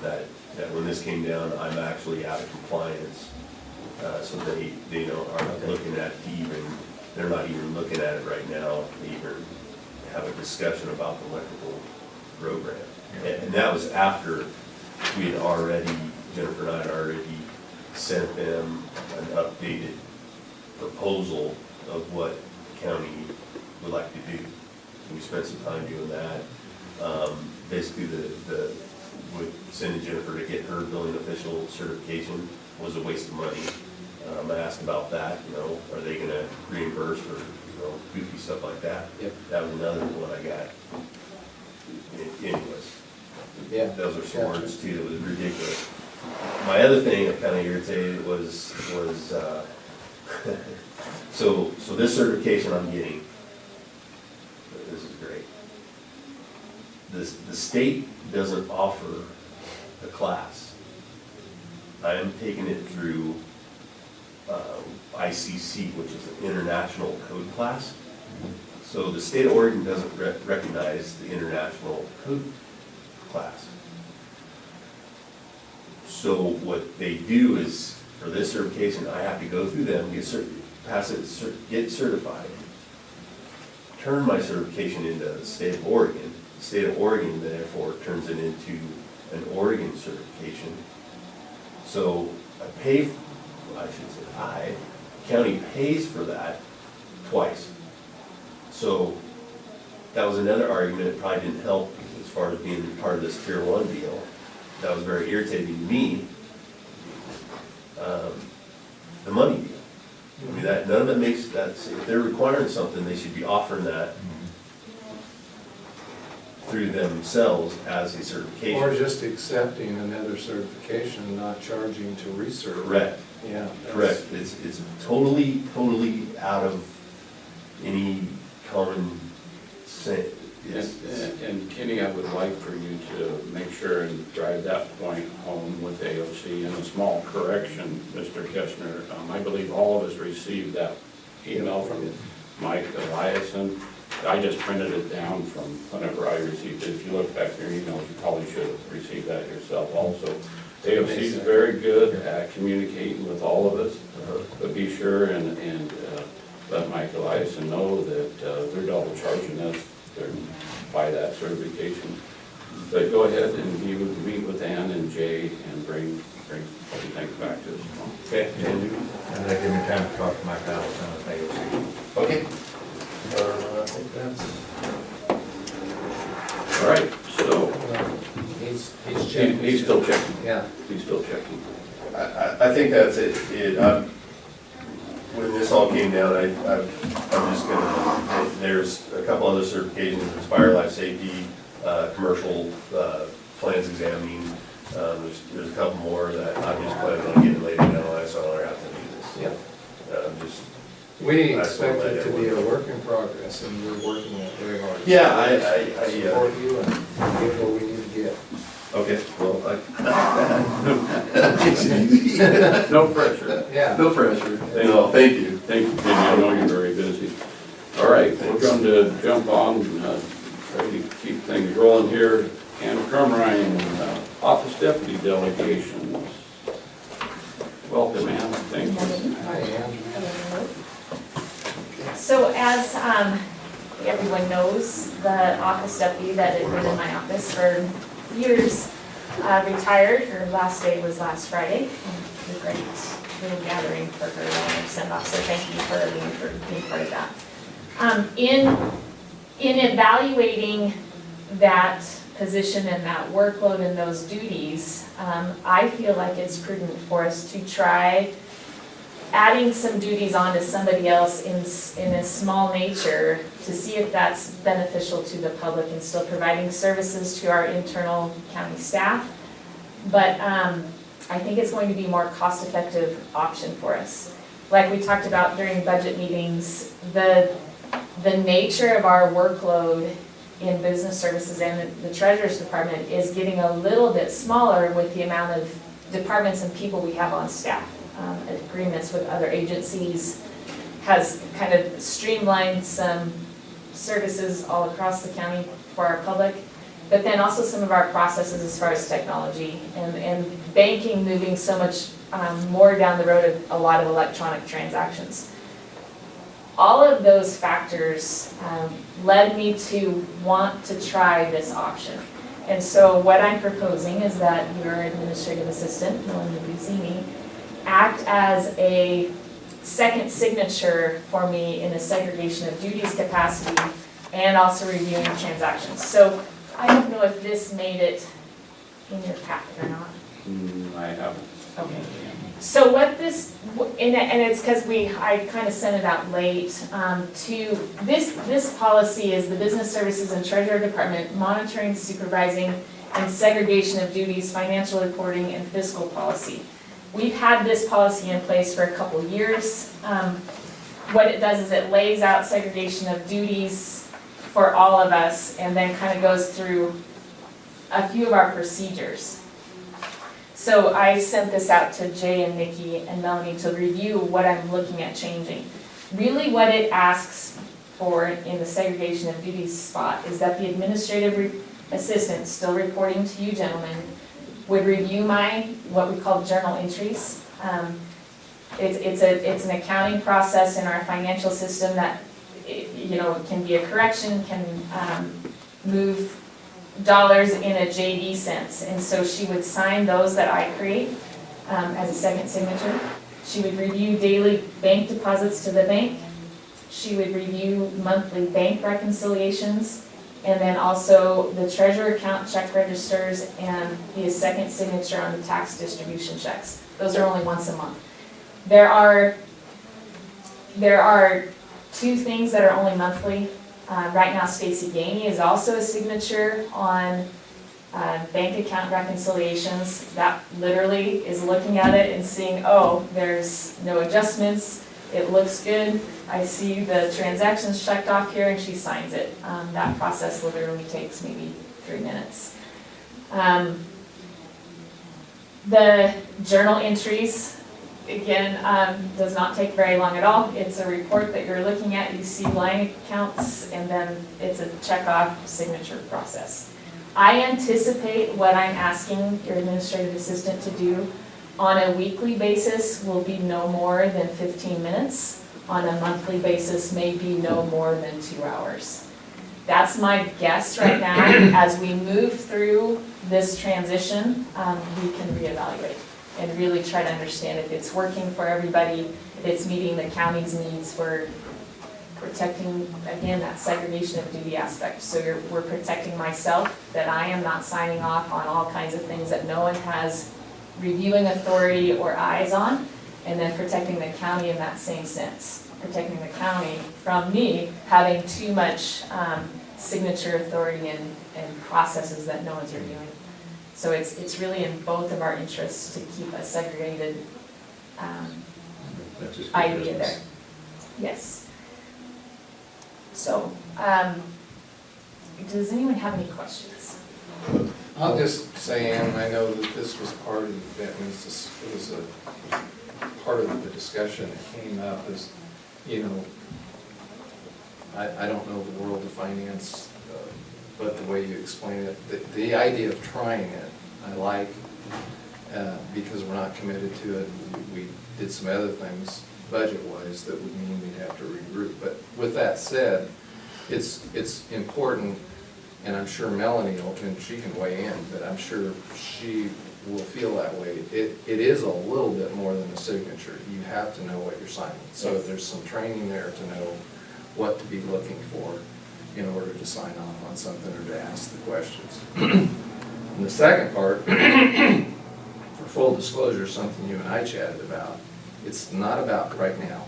that when this came down, I'm actually out of compliance. So they aren't looking at they're not even looking at it right now, to even have a discussion about the electrical program. And that was after we had already, Jennifer and I had already sent them an updated proposal of what the county would like to do. So we spent some time doing that. Basically, with sending Jennifer to get her building official certification was a waste of money. I asked about that, are they gonna reimburse for, goofy stuff like that?
Yep.
That was another one I got. Anyways.
Yeah.
Those are some words too, that was ridiculous. My other thing that kind of irritated was, so this certification I'm getting, this is great. The state doesn't offer a class. I am taking it through ICC, which is an international code class. So the state of Oregon doesn't recognize the international code class. So what they do is, for this certification, I have to go through them, get certified, turn my certification into the state of Oregon. The state of Oregon therefore turns it into an Oregon certification. So county pays for that twice. So that was another argument. It probably didn't help as far as being part of this Tier 1 deal. That was very irritating to me. The money deal. I mean, none of it makes that, if they're requiring something, they should be offering that through themselves as a certification.
Or just accepting another certification and not charging to recertify.
Correct.
Yeah.
Correct. It's totally out of any common sense.
And Kenny, I would like for you to make sure and drive that point home with AOC. And a small correction, Mr. Keshner, I believe all of us received that email from Mike Eliason. I just printed it down from whenever I received it. If you look back in your emails, you probably should have received that yourself also. AOC is very good at communicating with all of us, but be sure and let Mike Eliason know that they're double charging us by that certification. But go ahead and meet with Ann and Jay and bring everything back to us.
Okay.
And they give me time to talk to Mike Allison at AOC.
Okay.
I think that's,
All right, so
he's checking.
he's still checking.
Yeah.
He's still checking.
I think that's it. When this all came down, I'm just gonna, there's a couple other certifications, there's fire life safety, commercial plans examining. There's a couple more that I'm just planning on getting later down, so I don't have to do this.
Yep.
Just
We expect it to be a work in progress, and we're working it very hard.
Yeah, I
Support you and get what we need to get.
okay, well,
No pressure.
Yeah.
no pressure. No, thank you.
Thank you, Kenny. I know you're very busy. All right, we're going to jump on, try to keep things rolling here. Ann Crumrine, Office Deputy Delegation. Welcome, Ann. Thank you.
Hi, Ann.
So as everyone knows, the office deputy that had been in my office for years retired. Her last day was last Friday. It was a great little gathering for her send off, so thank you for being part of that. In evaluating that position and that workload and those duties, I feel like it's prudent for us to try adding some duties onto somebody else in a small nature to see if that's beneficial to the public and still providing services to our internal county staff. But I think it's going to be a more cost-effective option for us. Like we talked about during budget meetings, the nature of our workload in business services and the treasurer's department is getting a little bit smaller with the amount of departments and people we have on staff. Agreements with other agencies has kind of streamlined some services all across the county for our public, but then also some of our processes as far as technology and banking moving so much more down the road of a lot of electronic transactions. All of those factors led me to want to try this option. And so what I'm proposing is that your administrative assistant, Melinda Buzzini, act as a second signature for me in a segregation of duties capacity and also reviewing transactions. So I don't know if this made it in your packet or not.
I haven't.
Okay. So what this, and it's because I kind of sent it out late, this policy is the Business Services and Treasurer Department monitoring, supervising, and segregation of duties, financial reporting, and fiscal policy. We've had this policy in place for a couple years. What it does is it lays out segregation of duties for all of us and then kind of goes through a few of our procedures. So I sent this out to Jay and Nikki and Melanie to review what I'm looking at changing. Really what it asks for in the segregation of duties spot is that the administrative assistant, still reporting to you gentlemen, would review my, what we call journal entries. It's an accounting process in our financial system that, can be a correction, can move dollars in a JD sense. And so she would sign those that I create as a second signature. She would review daily bank deposits to the bank. She would review monthly bank reconciliations. And then also the treasurer account check registers and be a second signature on the tax distribution checks. Those are only once a month. There are 2 things that are only monthly. Right now Stacy Gainey is also a signature on bank account reconciliations. That literally is looking at it and seeing, oh, there's no adjustments. It looks good. I see the transactions checked off here and she signs it. That process literally takes maybe 3 minutes. The journal entries, again, does not take very long at all. It's a report that you're looking at. You see line accounts and then it's a check-off signature process. I anticipate what I'm asking your administrative assistant to do on a weekly basis will be no more than 15 minutes. On a monthly basis, may be no more than 2 hours. That's my guess right now. As we move through this transition, we can reevaluate and really try to understand if it's working for everybody, if it's meeting the county's needs for protecting, again, that segregation of duty aspect. So we're protecting myself, that I am not signing off on all kinds of things that no one has reviewing authority or eyes on, and then protecting the county in that same sense. Protecting the county from me having too much signature authority and processes that no one's reviewing. So it's really in both of our interests to keep a segregated
That's just good
idea
business.
there. Yes. So, does anyone have any questions?
I'll just say, Ann, I know that this was part of it was a part of the discussion that came up is, I don't know the world of finance, but the way you explain it, the idea of trying it, I like. because we're not committed to it. We did some other things budget-wise that would mean we'd have to regroup. But with that said, it's important, and I'm sure Melanie and she can weigh in, but I'm sure she will feel that way. It is a little bit more than a signature. You have to know what you're signing. So there's some training there to know what to be looking for in order to sign off on something or to ask the questions. And the second part, for full disclosure, something you and I chatted about, it's not about right now,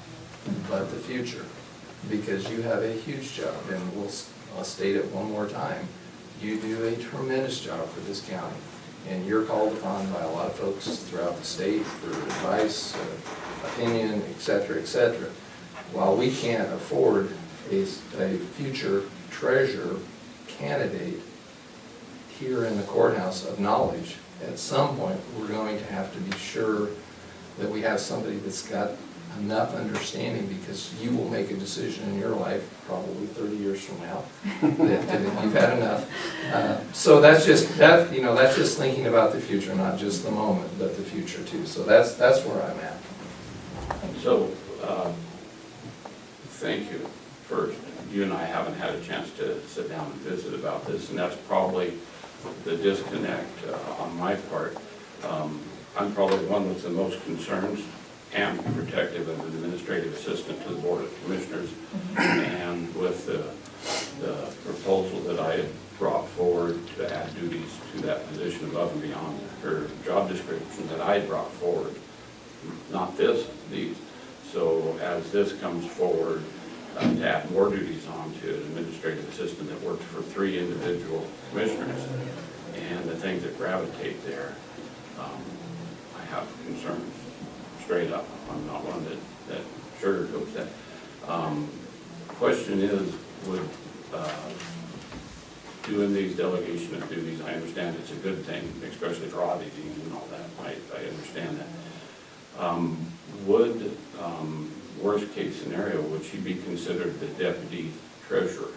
but the future. Because you have a huge job, and I'll state it one more time. You do a tremendous job for this county, and you're called upon by a lot of folks throughout the state for advice, opinion, et cetera, et cetera. While we can't afford a future treasurer candidate here in the courthouse of knowledge, at some point, we're going to have to be sure that we have somebody that's got enough understanding, because you will make a decision in your life, probably 30 years from now, that you've had enough. So that's just thinking about the future, not just the moment, but the future too. So that's where I'm at.
So, thank you. First, you and I haven't had a chance to sit down and visit about this, and that's probably the disconnect on my part. I'm probably the one with the most concerns and protective of an administrative assistant to the Board of Commissioners. And with the proposal that I had brought forward to add duties to that position above and beyond her job description that I had brought forward, not these. So as this comes forward, to add more duties on to an administrative assistant that works for 3 individual commissioners, and the things that gravitate there, I have concerns. Straight up, I'm not one that sugarcoats that. Question is, would doing these delegation of duties, I understand it's a good thing, especially for auditing and all that, I understand that. Would, worst case scenario, would she be considered the deputy treasurer?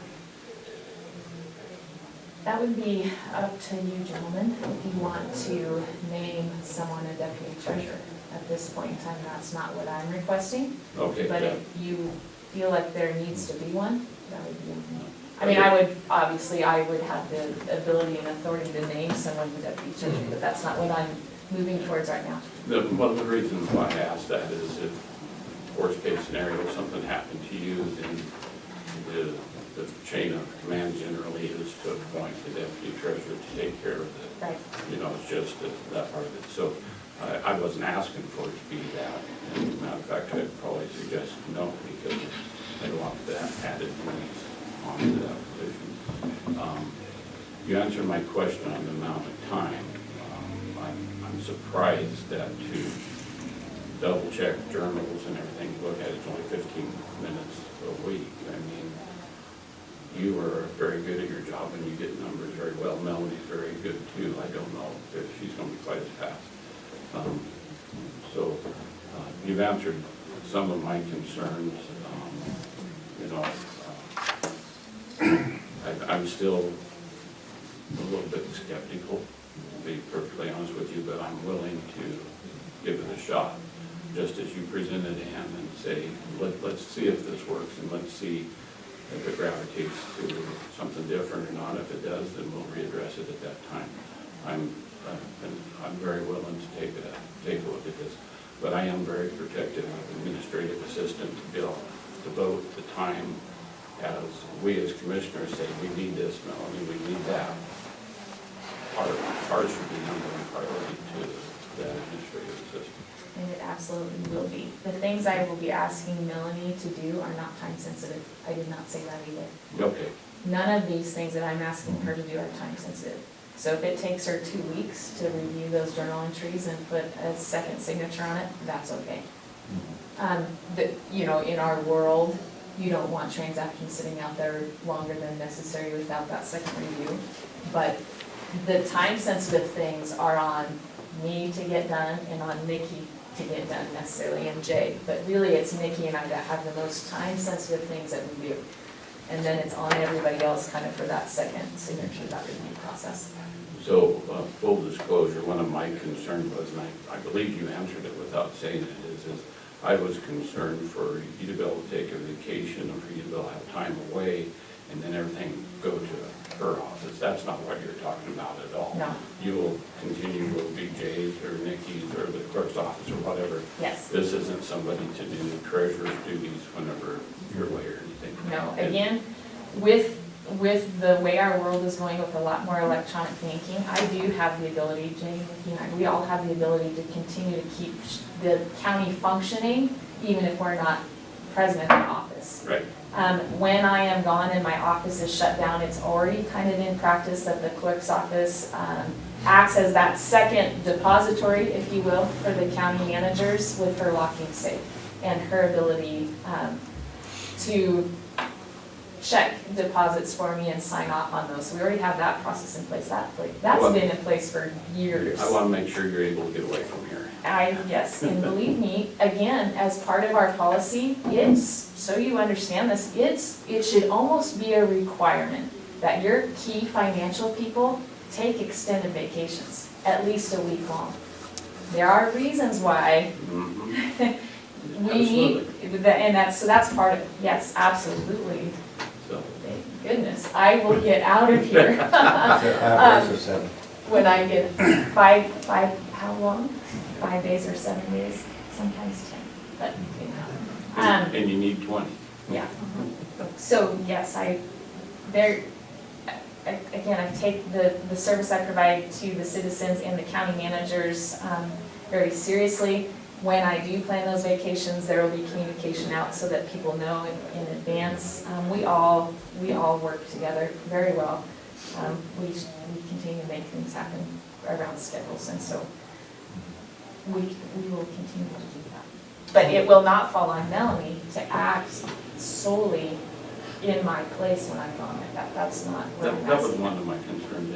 That would be up to you gentlemen, if you want to name someone a deputy treasurer. At this point in time, that's not what I'm requesting.
Okay.
But if you feel like there needs to be one, that would be, I mean, I would have the ability and authority to name someone the deputy treasurer, but that's not what I'm moving towards right now.
One of the reasons why I asked that is if, worst case scenario, if something happened to you, then the chain of command generally is to appoint the deputy treasurer to take care of it.
Right.
It's just that part of it. So I wasn't asking for it to be that. And matter of fact, I'd probably suggest no, because I don't want that added duties onto that position. You answered my question on the amount of time. I'm surprised that to double check journals and everything, look at it's only 15 minutes a week. I mean, you are very good at your job and you get numbers very well. Melanie's very good too. I don't know if she's going to be quite as fast. You've answered some of my concerns. I'm still a little bit skeptical, to be perfectly honest with you, but I'm willing to give it a shot, just as you presented, Ann, and say, let's see if this works, and let's see if it gravitates to something different or not. If it does, then we'll readdress it at that time. I'm very willing to take a look at this, but I am very protective of administrative assistant to devote the time as we as commissioners say, we need this, Melanie, we need that. Ours should be number one priority to that administrative assistant.
And it absolutely will be. The things I will be asking Melanie to do are not time sensitive. I did not say that either.
Okay.
None of these things that I'm asking her to do are time sensitive. So if it takes her 2 weeks to review those journal entries and put a second signature on it, that's okay. In our world, you don't want transactions sitting out there longer than necessary without that second review. But the time sensitive things are on me to get done and on Nikki to get done necessarily, and Jay. But really it's Nikki and I that have the most time sensitive things that we do. And then it's on everybody else kind of for that second signature, that review process.
So, full disclosure, one of my concerns was, and I believe you answered it without saying it, is I was concerned for you to be able to take a vacation or for you to be able to have time away and then everything go to her office. That's not what you're talking about at all.
No.
You will continue to be Jay's or Nikki's or the clerk's office or whatever.
Yes.
This isn't somebody to do the treasurer's duties whenever you're away or anything.
No, again, with the way our world is going with a lot more electronic banking, I do have the ability, Jay, Nikki and I, we all have the ability to continue to keep the county functioning, even if we're not present in the office.
Right.
When I am gone and my office is shut down, it's already kind of in practice that the clerk's office acts as that second depository, if you will, for the county managers with her locking safe and her ability to check deposits for me and sign off on those. So we already have that process in place. That's been in place for years.
I want to make sure you're able to get away from here.
Yes, and believe me, again, as part of our policy, so you understand this, it should almost be a requirement that your key financial people take extended vacations, at least a week long. There are reasons why we need, and that's part of it, yes, absolutely.
So,
Thank goodness, I will get out of here.
5 days or 7?
When I get five, how long? 5 days or 7 days, sometimes 10, but, you know.
and you need 20.
Yeah. So, yes, again, I take the service I provide to the citizens and the county managers very seriously. When I do plan those vacations, there will be communication out so that people know in advance. We all work together very well. We continue to make things happen around schedules, and so we will continue to do that. But it will not fall on Melanie to act solely in my place when I'm gone. That's not where I'm
That was
asking.
one of my concerns,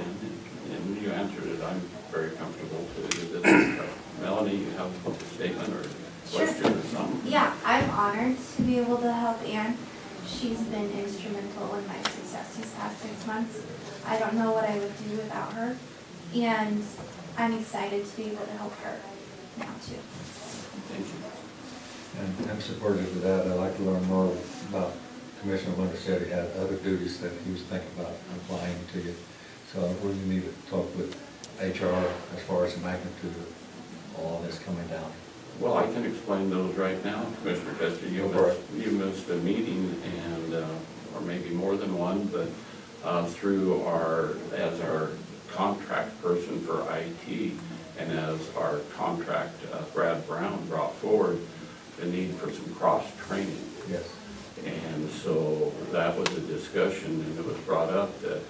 and you answered it. I'm very comfortable to do this. Melanie, you have a statement or question or something?
Yeah, I'm honored to be able to help Ann. She's been instrumental in my success these past 6 months. I don't know what I would do without her, and I'm excited to be able to help her now too.
Thank you.
And I'm supportive of that. I'd like to learn more about, Commissioner Winter said he had other duties that he was thinking about applying to you. So we need to talk with HR as far as the magnitude of all this coming down.
Well, I can explain those right now, Commissioner Kester. You missed a meeting and, or maybe more than one, but through as our contract person for IT and as our contract, Brad Brown brought forward the need for some cross-training.
Yes.
And so that was a discussion, and it was brought up that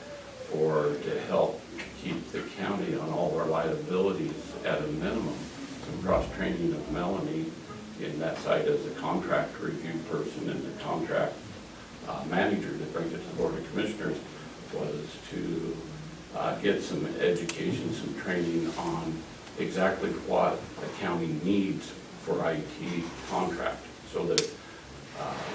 to help keep the county on all our liabilities at a minimum, some cross-training of Melanie in that side as a contract review person and the contract manager that brings it to the Board of Commissioners was to get some education, some training on exactly what the county needs for IT contract, so that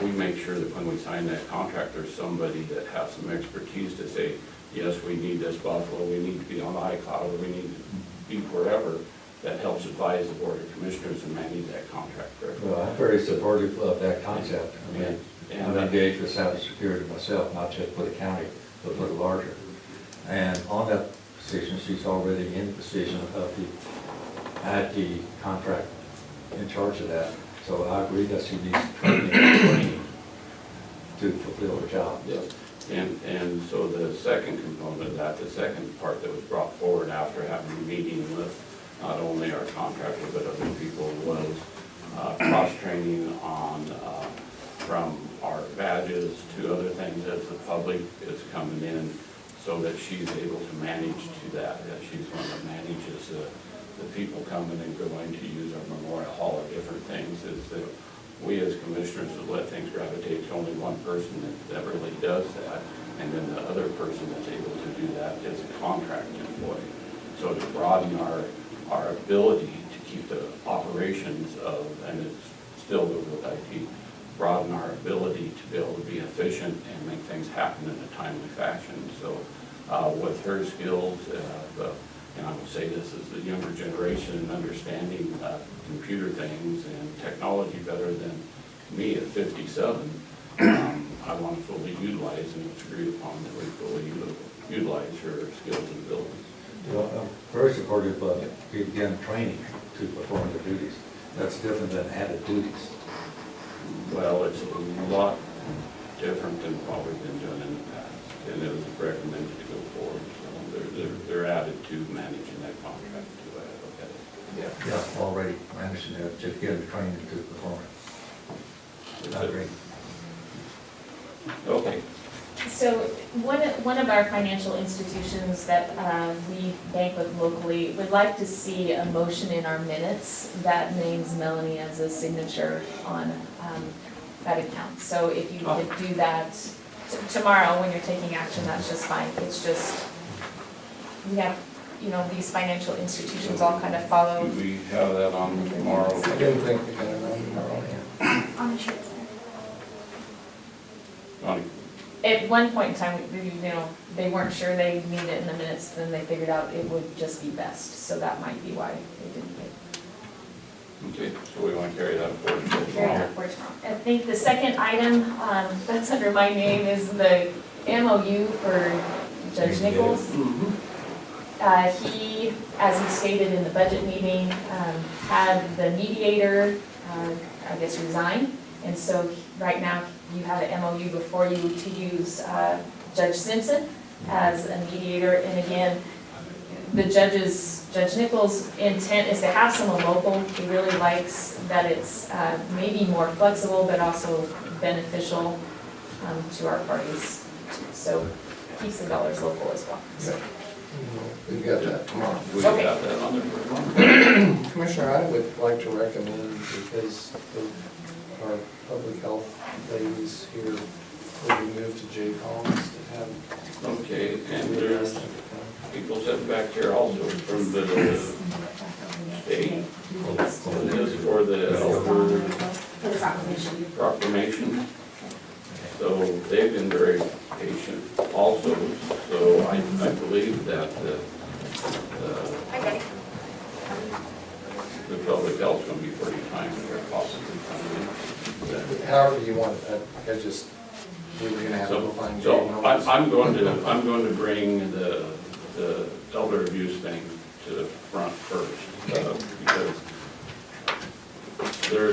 we make sure that when we sign that contract, there's somebody that has some expertise to say, yes, we need this Buffalo, we need to be on iCloud, or we need to be wherever, that helps advise the Board of Commissioners and manage that contract correctly.
Well, I'm very supportive of that concept. I mean,
And
I'm engaged with cybersecurity myself, not just for the county, but for the larger. And on that position, she's already in the position of the IT contract in charge of that. So I agree that she needs training to fulfill her job.
Yes, and so the second component of that, the second part that was brought forward after having a meeting with not only our contractor, but other people, was cross-training on, from our badges to other things as the public is coming in, so that she's able to manage to that she's one that manages the people coming and going to use our Memorial Hall or different things, is that we as commissioners will let things gravitate to only one person that really does that, and then the other person that's able to do that is a contract employee. So to broaden our ability to keep the operations of, and it still goes with IT, broaden our ability to be able to be efficient and make things happen in a timely fashion. So with her skills, and I will say this is the younger generation and understanding computer things and technology better than me at 57. I want to fully utilize, and it's agreed upon that we fully utilize her skills and abilities.
Well, I'm very supportive of begin training to perform the duties. That's different than added duties.
Well, it's a lot different than what we've been doing in the past, and it was recommended to go forward. So they're added to managing that contract too. I look at it.
Yeah, already managing to just get the training to perform it. I agree.
Okay.
So one of our financial institutions that we bank with locally would like to see a motion in our minutes that names Melanie as a signature on that account. So if you could do that tomorrow when you're taking action, that's just fine. It's just, we have, these financial institutions all kind of follow.
Do we have that on tomorrow?
I didn't think we had it on tomorrow.
On the shirt.
Connie?
At one point in time, they weren't sure they needed it in the minutes, then they figured out it would just be best, so that might be why they didn't get.
Okay, so we want to carry that forward until
Carry
tomorrow.
that forward tomorrow. I think the second item, that's under my name, is the MOU for Judge Nichols. He, as he stated in the budget meeting, had the mediator, I guess, resign. And so right now, you have an MOU before you to use Judge Simpson as a mediator. And again, the Judge Nichols' intent is to have someone local. He really likes that it's maybe more flexible, but also beneficial to our parties. So keeps the dollars local as well. So.
We've got that tomorrow.
We
Okay.
got that on there for tomorrow.
Commissioner, I would like to recommend, because of our public health ladies here, that we move to Jay Collins to have.
Okay, and there's people sitting back here also from the state. This is for the elder proclamation. So they've been very patient also, so I believe that the public health's gonna be pretty timely or possibly timely.
However you want it, I just, we were gonna have to go find Jay.
So I'm going to bring the elder abuse thing to the front first, because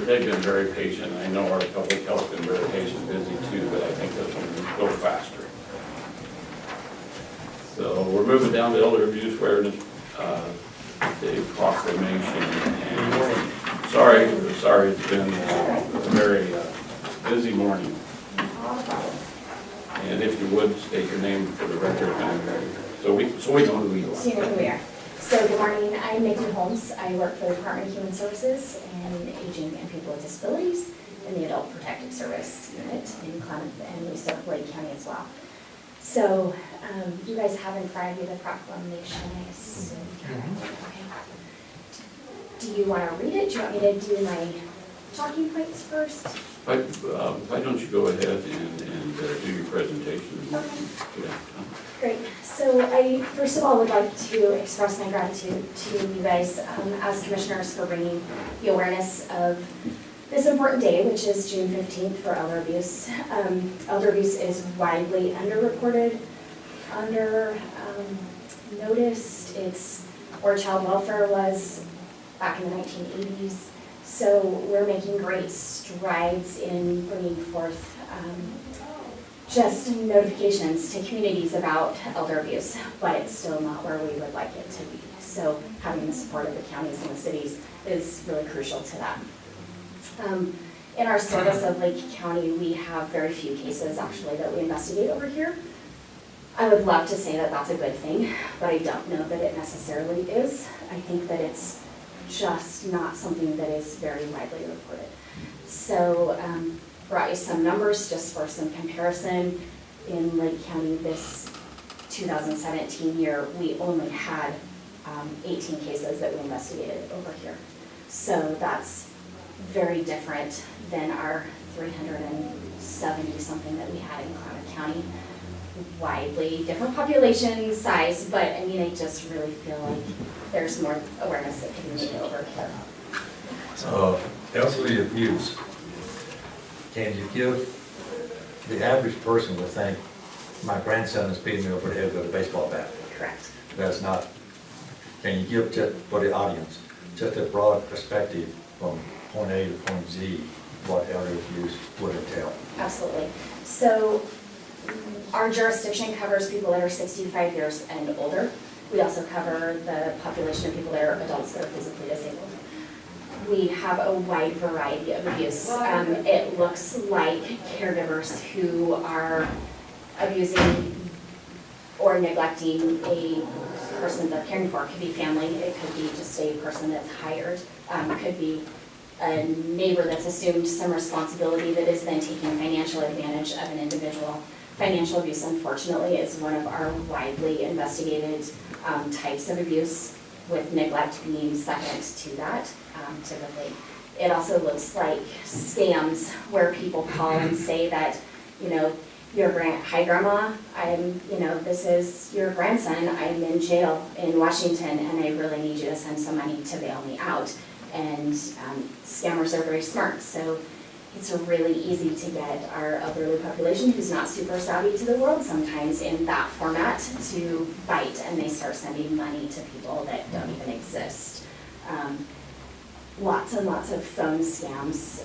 they've been very patient. I know our public health's been very patient, busy too, but I think this one will go faster. So we're moving down to elder abuse awareness, the proclamation. And sorry, it's been a very busy morning. And if you would, state your name for the record, so we know who you are.
So you know who we are. So good morning, I'm Nikki Holmes. I work for the Department of Human Services and Aging and People with Disabilities in the Adult Protective Service Unit in Klamath, and we serve Lake County as well. So you guys have in front of you the proclamation, I assume. Okay. Do you want to read it? Do you want me to do my talking points first?
Why don't you go ahead and do your presentation?
Okay.
Yeah.
Great. So I, first of all, would like to express my gratitude to you guys as commissioners for bringing the awareness of this important day, which is June 15th for elder abuse. Elder abuse is widely underreported, noticed. It's where child welfare was back in the 1980s. So we're making great strides in bringing forth just notifications to communities about elder abuse, but it's still not where we would like it to be. So having the support of the counties and the cities is really crucial to that. In our service of Lake County, we have very few cases actually that we investigate over here. I would love to say that that's a good thing, but I don't know that it necessarily is. I think that it's just not something that is very widely reported. So brought you some numbers just for some comparison. In Lake County this 2017 year, we only had 18 cases that we investigated over here. So that's very different than our 370 something that we had in Klamath County. widely, different population size, but I mean, I just really feel like there's more awareness that can be made over here.
Elderly abuse, can you give, the average person would think, my grandson is beating me over the head with a baseball bat.
Correct.
That's not, can you give just for the audience, just a broad perspective from point A to point Z, what elderly abuse would entail?
Absolutely. So our jurisdiction covers people that are 65 years and older. We also cover the population of people that are adults that are physically disabled. We have a wide variety of abuse. It looks like caregivers who are abusing or neglecting a person they're caring for. It could be family, it could be just a person that's hired, it could be a neighbor that's assumed some responsibility that is then taking financial advantage of an individual. Financial abuse, unfortunately, is one of our widely investigated types of abuse, with neglect being second to that, typically. It also looks like scams where people call and say that, you know, hi grandma, this is your grandson, I'm in jail in Washington and I really need you to send some money to bail me out. And scammers are very smart, so it's really easy to get our elderly population who's not super savvy to the world sometimes in that format to bite, and they start sending money to people that don't even exist. Lots and lots of phone scams,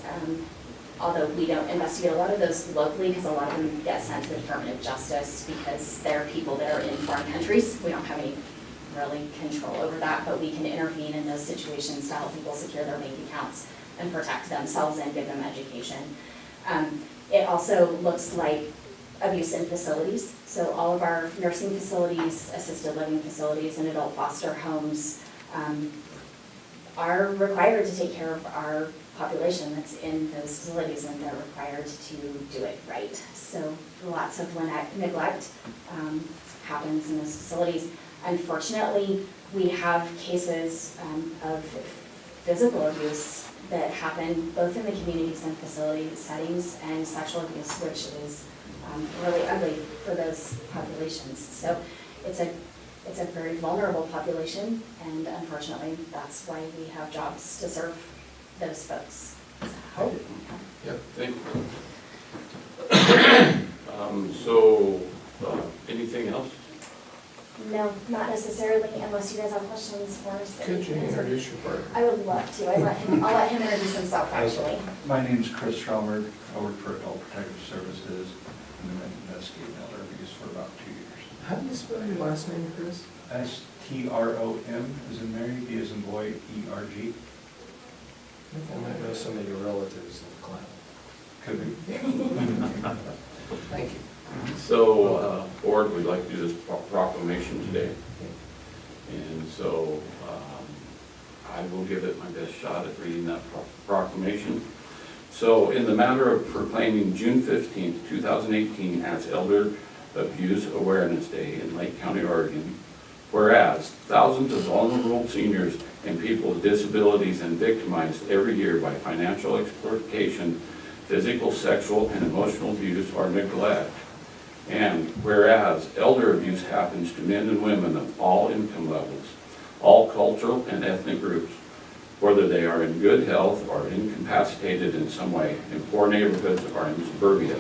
although we don't investigate a lot of those locally because a lot of them get sent to the Department of Justice because they're people that are in foreign countries. We don't have any really control over that, but we can intervene in those situations to help people secure their bank accounts and protect themselves and give them education. It also looks like abuse in facilities. So all of our nursing facilities, assisted living facilities, and adult foster homes are required to take care of our population that's in those facilities, and they're required to do it right. So lots of neglect happens in those facilities. Unfortunately, we have cases of physical abuse that happen both in the communities and facility settings, and sexual abuse, which is really ugly for those populations. So it's a very vulnerable population, and unfortunately, that's why we have jobs to serve those folks. So,
Yep, thank you. Anything else?
no, not necessarily, unless you guys have questions for us.
Could you introduce your partner?
I would love to. I'll let him introduce himself, actually.
My name's Chris Schraubert. I work for Adult Protective Services and I've been investigating elder abuse for about 2 years.
How do you spell your last name, Chris?
S-T-R-O-M as in Mary, B as in boy, E-R-G.
I think I might know some of your relatives in the clan.
Could be.
Thank you.
So, Board, we'd like to do this proclamation today. And so, I will give it my best shot at reading that proclamation. So, in the matter of proclaiming June 15th, 2018 as Elder Abuse Awareness Day in Lake County, Oregon, whereas thousands of vulnerable seniors and people with disabilities are victimized every year by financial exploitation, physical, sexual, and emotional abuse or neglect. And whereas elder abuse happens to men and women of all income levels, all cultural and ethnic groups, whether they are in good health or incapacitated in some way, in poor neighborhoods or in suburbia.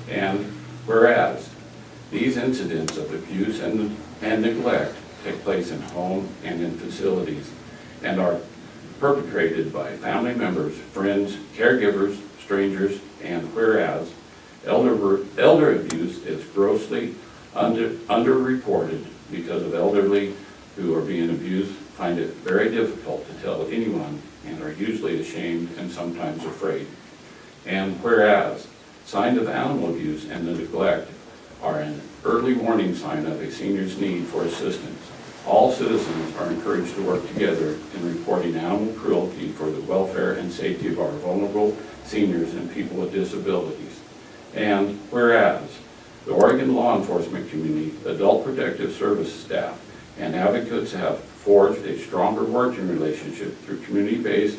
And whereas these incidents of abuse and neglect take place in home and in facilities and are perpetrated by family members, friends, caregivers, strangers, and whereas elder abuse is grossly underreported because of elderly who are being abused find it very difficult to tell anyone and are usually ashamed and sometimes afraid. And whereas signs of animal abuse and the neglect are an early warning sign of a senior's need for assistance, all citizens are encouraged to work together in reporting animal cruelty for the welfare and safety of our vulnerable seniors and people with disabilities. And whereas the Oregon law enforcement community, adult protective service staff, and advocates have forged a stronger working relationship through community-based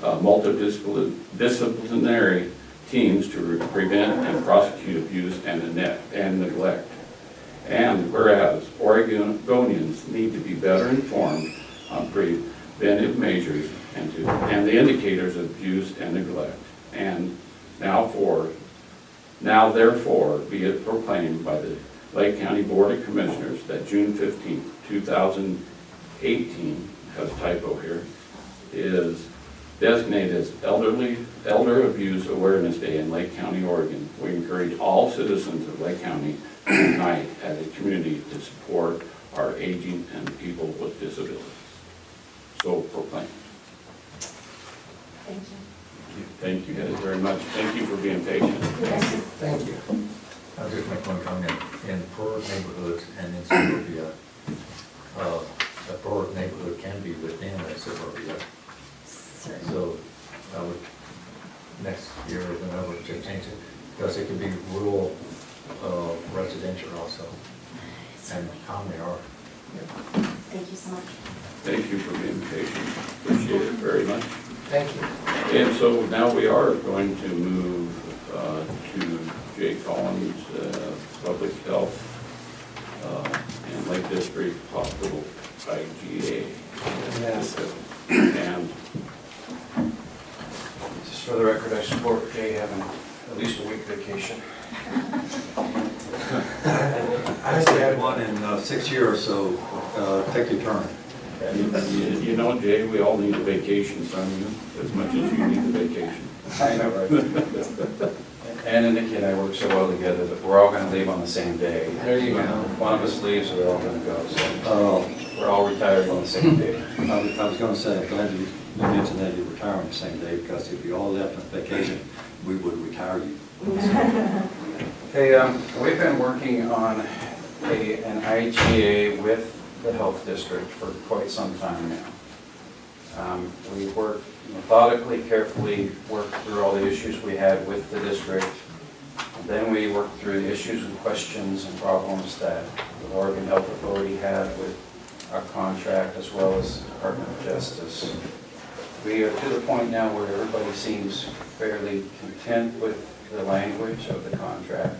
multidisciplinary teams to prevent and prosecute abuse and neglect. And whereas Oregonians need to be better informed on preventive measures and the indicators of abuse and neglect. And now therefore be it proclaimed by the Lake County Board of Commissioners that June 15, 2018, has a typo here, is designated as Elder Abuse Awareness Day in Lake County, Oregon. We encourage all citizens of Lake County to unite as a community to support our aging and people with disabilities. So proclaimed.
Thank you.
Thank you guys very much. Thank you for being patient.
Thank you.
I'll just make one comment. In poor neighborhoods and in suburbia, a poor neighborhood can be within a suburbia. So I would, next year or whenever, to change it, because it could be rural residential also. And commonly are.
Thank you so much.
Thank you for being patient. Appreciate it very much.
Thank you.
And so now we are going to move to Jay Collins, Public Health and Lake District Hospital IGA.
Yes.
And
Just for the record, I support Jay having at least a week vacation.
I haven't had one in 6 years, so take your turn.
you know, Jay, we all need a vacation from you as much as you need a vacation.
I know, right? Ann and Nikki and I work so well together that we're all gonna leave on the same day.
There you go.
One of us leaves, we're all gonna go, so we're all retired on the same day.
I was going to say, I'm glad you mentioned that you retire on the same day, because if you all left on vacation, we would retire you.
Hey, we've been working on an IGA with the health district for quite some time now. We worked methodically, carefully, worked through all the issues we had with the district. And then we worked through the issues and questions and problems that the Oregon Health Authority had with our contract, as well as the Department of Justice. We are to the point now where everybody seems fairly content with the language of the contract.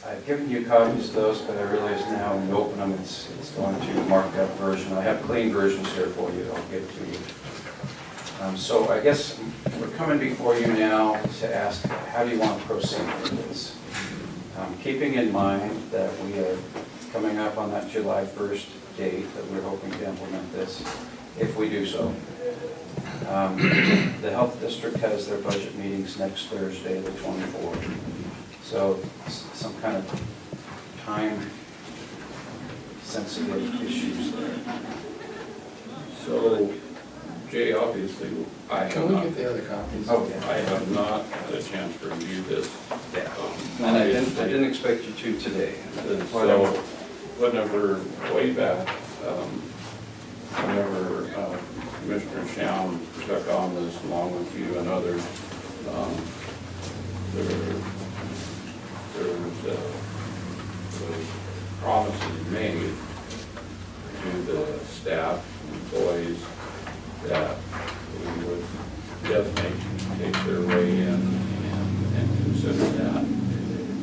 I've given you copies of those, but I realize now when you open them, it's going to marked up version. I have clean versions here for you, I'll give to you. So I guess we're coming before you now to ask, how do you want to proceed with this? Keeping in mind that we are coming up on that July 1st date that we're hoping to implement this, if we do so. The health district has their budget meetings next Thursday, the 24th. So some kind of time-sensitive issues there.
So, Jay, obviously, I have
Can we
not,
get the other copies?
Oh, yeah.
I have not had a chance to review this.
And I didn't expect you to today.
So, whenever, way back, whenever Commissioner Sham took on this along with you and others, there was promises made to the staff, employees, that we would definitely take their way in and consider that.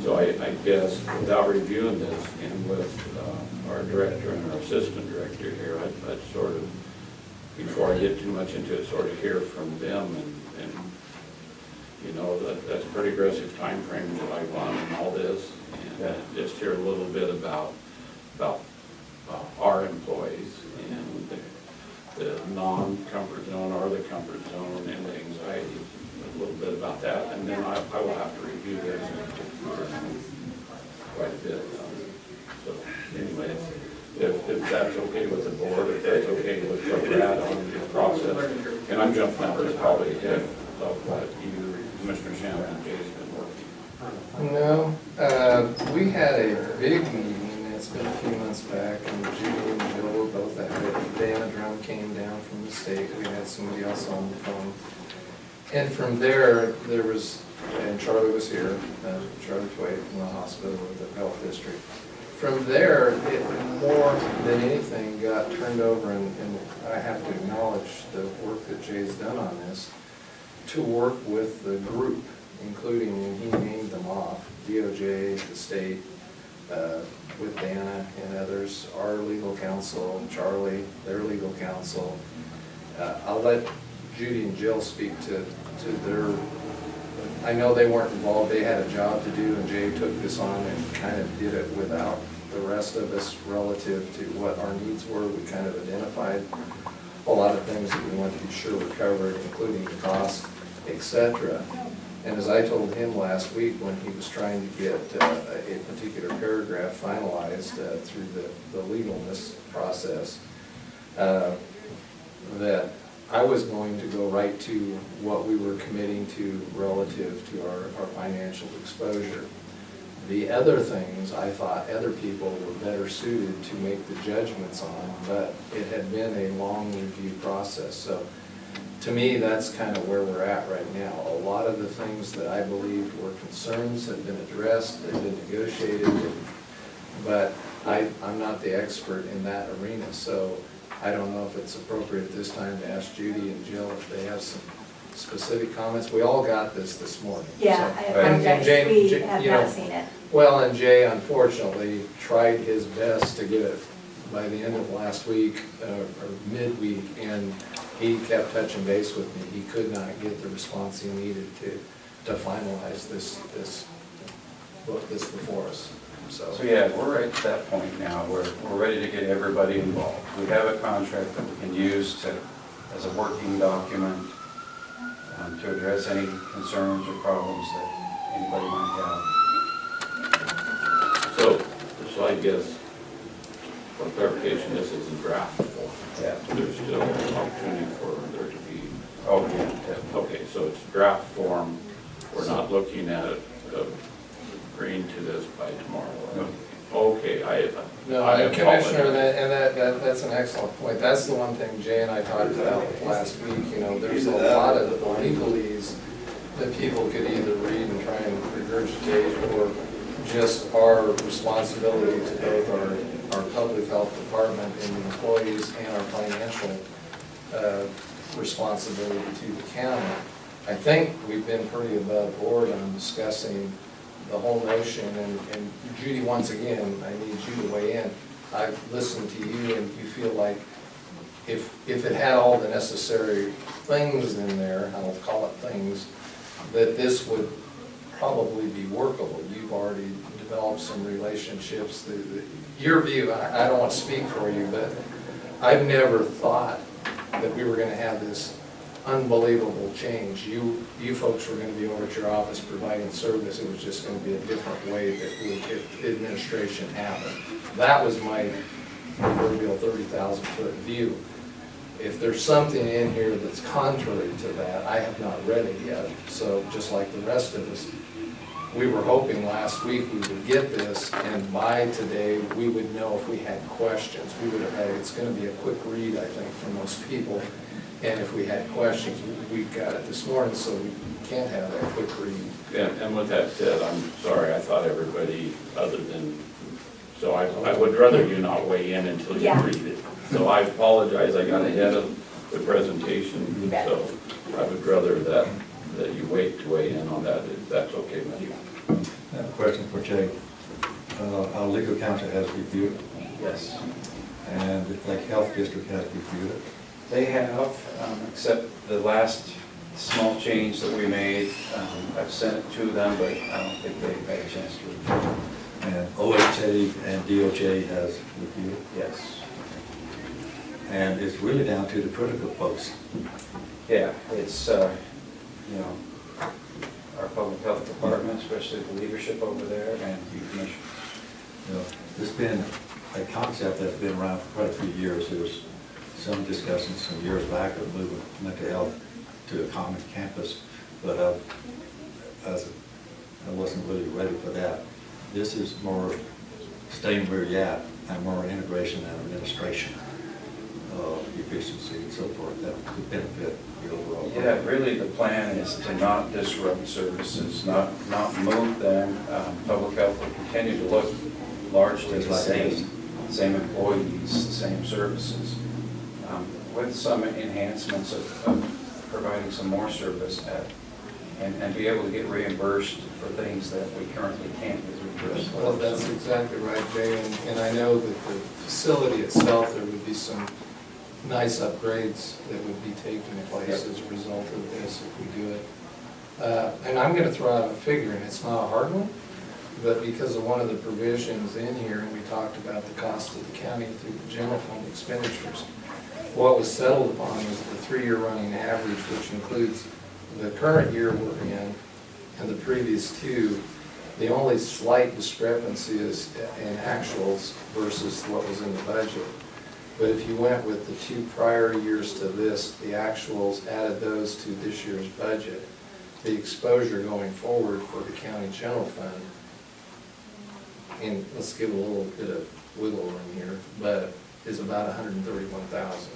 So I guess without reviewing this and with our director and our assistant director here, I'd sort of, before I get too much into it, sort of hear from them and you know, that's a pretty aggressive time frame, July 1 and all this. And just hear a little bit about our employees and the non-comfort zone or the comfort zone and the anxiety, a little bit about that. And then I will have to review this quite a bit. So anyway, if that's okay with the board, if that's okay with what we're at on the process, and I'm jumping out probably ahead of what you, Commissioner Shannon, and Jay's been working.
No, we had a big meeting, it's been a few months back, and Judy and Bill were both at it. Dana Drum came down from the state, we had somebody else on the phone. And from there was, and Charlie was here, Charlie Tway from the hospital with the health district. From there, it more than anything got turned over, and I have to acknowledge the work that Jay's done on this, to work with the group, including, and he named them off, DOJ, the state, with Dana and others, our legal counsel, Charlie, their legal counsel. I'll let Judy and Jill speak to their, I know they weren't involved, they had a job to do, and Jay took this on and kind of did it without the rest of us relative to what our needs were. We kind of identified a lot of things that we wanted to be sure were covered, including the cost, et cetera. And as I told him last week when he was trying to get a particular paragraph finalized through the legalness process, that I was going to go right to what we were committing to relative to our financial exposure. The other things, I thought other people were better suited to make the judgments on, but it had been a long review process. So to me, that's kind of where we're at right now. A lot of the things that I believed were concerns have been addressed, they've been negotiated, but I'm not the expert in that arena, so I don't know if it's appropriate this time to ask Judy and Jill if they have some specific comments. We all got this morning.
Yeah,
so.
I
And
apologize,
Jane,
we
you
have
know,
not seen it.
Well, and Jay unfortunately tried his best to get it by the end of last week, or midweek, and he kept touching base with me. He could not get the response he needed to finalize this book that's before us, so.
So yeah, we're at that point now where we're ready to get everybody involved. We have a contract that we can use as a working document to address any concerns or problems that anybody might have.
So I guess, for clarification, this is in draft form.
Yeah.
There's still an opportunity for there to be,
Oh, yeah, definitely.
okay, so it's draft form. We're not looking at it, agreeing to this by tomorrow.
No.
Okay,
No, Commissioner, that's an excellent point. That's the one thing Jay and I talked about last week, you know, there's a lot of legalese that people could either read and try and regurgitate, or just our responsibility to both our public health department and the employees and our financial responsibility to the county. I think we've been pretty above board on discussing the whole notion, and Judy, once again, I need you to weigh in. I've listened to you, and you feel like if it had all the necessary things in there, I'll call it things, that this would probably be workable. You've already developed some relationships. Your view, I don't want to speak for you, but I've never thought that we were going to have this unbelievable change. You folks were going to be over at your office providing service. It was just going to be a different way that if administration happened. That was my proverbial 30,000-foot view. If there's something in here that's contrary to that, I have not read it yet. So just like the rest of us, we were hoping last week we would get this, and by today we would know if we had questions. We would have had, it's going to be a quick read, I think, for most people. And if we had questions, we got it this morning, so we can't have that quick read.
and with that said, I'm sorry, I thought everybody other than, so I would rather you not weigh in until you read it. So I apologize, I got ahead of the presentation,
You bet.
so I would rather that you wait to weigh in on that, if that's okay with you.
I have a question for Jay. Our legal counsel has reviewed it,
Yes.
and the Lake Health District has reviewed it.
They have, except the last small change that we made. I've sent it to them, but I don't think they've had a chance to review it.
And OHA and DOJ has reviewed it.
Yes.
And it's really down to the critical folks.
Yeah, it's, you know, our public health department, especially the leadership over there, and you commissioners.
You know, there's been a concept that's been around for quite a few years. There was some discussion some years back of moving mental health to a common campus, but I wasn't really ready for that. This is more staying where you're at, and more integration and administration, efficiency and so forth, that could benefit the overall.
Yeah, really the plan is to not disrupt services, not move them. Public health will continue to look largely the same employees, the same services, with some enhancements of providing some more service at and be able to get reimbursed for things that we currently can't get reimbursed for.
Well, that's exactly right, Jay, and I know that the facility itself, there would be some nice upgrades that would be taking place as a result of this if we do it. And I'm gonna throw out a figure, and it's not a hard one, but because of one of the provisions in here, and we talked about the cost of the county through the general fund expenditures, what was settled upon was the 3-year running average, which includes the current year we're in and the previous 2. The only slight discrepancy is in actuals versus what was in the budget. But if you went with the 2 prior years to this, the actuals added those to this year's budget, the exposure going forward for the county general fund, and let's give a little bit of wiggle room here, but is about 131,000.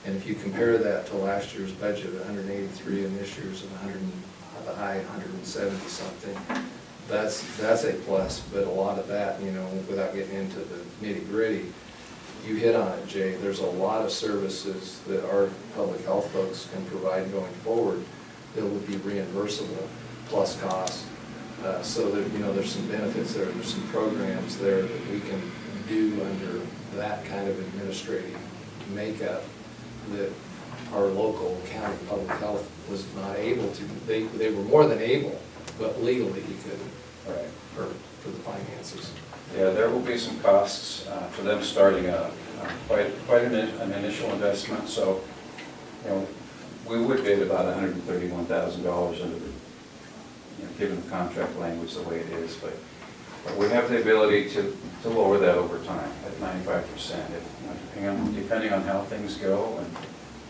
And if you compare that to last year's budget of 183 and this year's of 100, the high 170 something, that's a plus. But a lot of that, you know, without getting into the nitty gritty, you hit on it, Jay. There's a lot of services that our public health folks can provide going forward that would be reimbursable plus cost. So that, you know, there's some benefits there, there's some programs there that we can do under that kind of administrative makeup that our local county public health was not able to. They were more than able, but legally he couldn't.
Right.
For the finances.
Yeah, there will be some costs for them starting quite an initial investment. So, you know, we would bid about $131,000 under the, you know, given the contract language the way it is, but we have the ability to lower that over time at 95%, if, you know, depending on how things go, and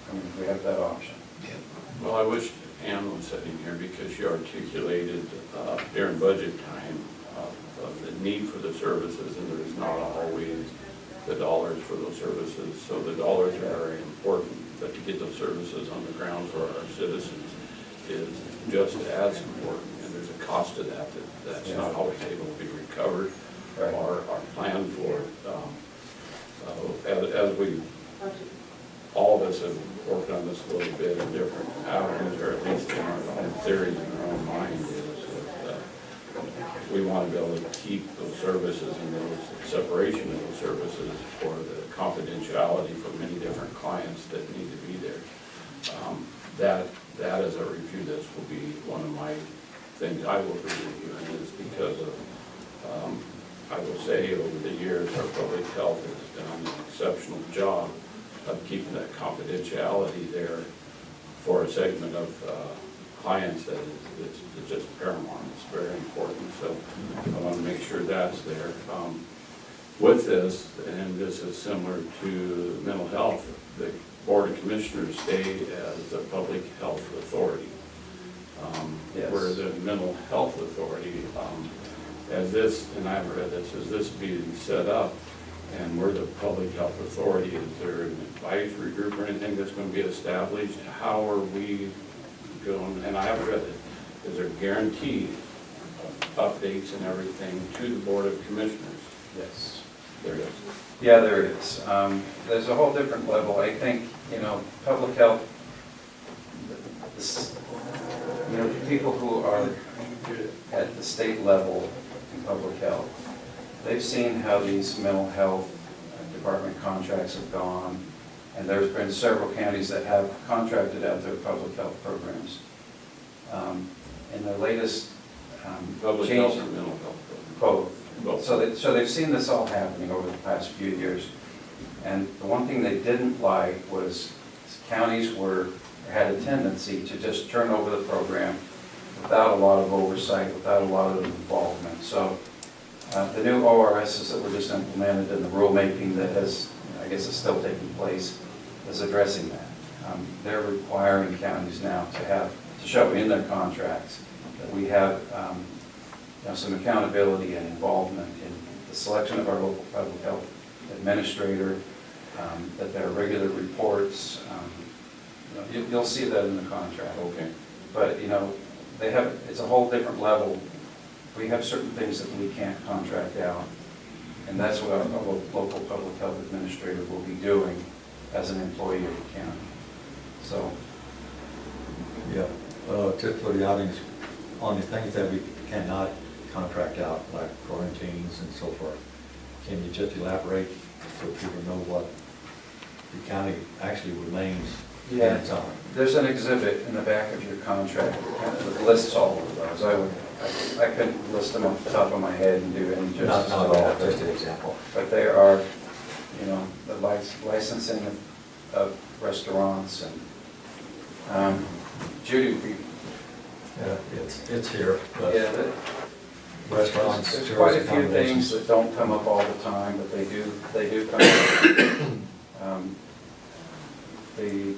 I mean, we have that option.
Well, I wish Ann was sitting here because she articulated during budget time the need for the services, and there's not always the dollars for those services. So the dollars are very important, but to get those services on the ground for our citizens is just as important. And there's a cost to that's not always able to be recovered or planned for. As we, all of us have worked on this a little bit in different avenues, or at least in our own theories in our own mind, is that we want to be able to keep those services and those separation of those services for the confidentiality for many different clients that need to be there. That as I review this will be one of my things I will be reviewing, is because of, I will say over the years, our public health has done an exceptional job of keeping that confidentiality there for a segment of clients that is just paramount. It's very important. So I want to make sure that's there. With this, and this is similar to mental health, the Board of Commissioners stay as the Public Health Authority. Where the Mental Health Authority, as this, and I've read this, as this being set up, and we're the Public Health Authority, is there an advisory group or anything that's going to be established? How are we going, and I haven't read it, is there guaranteed updates and everything to the Board of Commissioners?
Yes.
There is.
Yeah, there is. There's a whole different level. I think, you know, public health, you know, people who are at the state level in public health, they've seen how these mental health department contracts have gone, and there's been several counties that have contracted out their public health programs. In the latest
Public
change,
health or mental health?
both. So they've seen this all happening over the past few years. And the one thing they didn't like was counties had a tendency to just turn over the program without a lot of oversight, without a lot of involvement. So the new ORSs that were just implemented and the rulemaking that has, I guess is still taking place, is addressing that. They're requiring counties now to show in their contracts that we have you know, some accountability and involvement in the selection of our local public health administrator, that there are regular reports. You know, you'll see that in the contract.
Okay.
But, you know, it's a whole different level. We have certain things that we can't contract out, and that's what our local public health administrator will be doing as an employee of the county. So,
Yeah, Just for the audience, on the things that we cannot contract out, like quarantines and so forth, can you just elaborate so people know what the county actually remains
Yeah.
hands on?
There's an exhibit in the back of your contract that lists all of those. I couldn't list them off the top of my head and do any justice
Not
to
all,
that.
just an example.
But there are, you know, the licensing of restaurants and, Judy,
Yeah, it's here, but
yeah,
restaurants,
there's
tourist
quite a few
accommodations.
things that don't come up all the time, but they do come up. The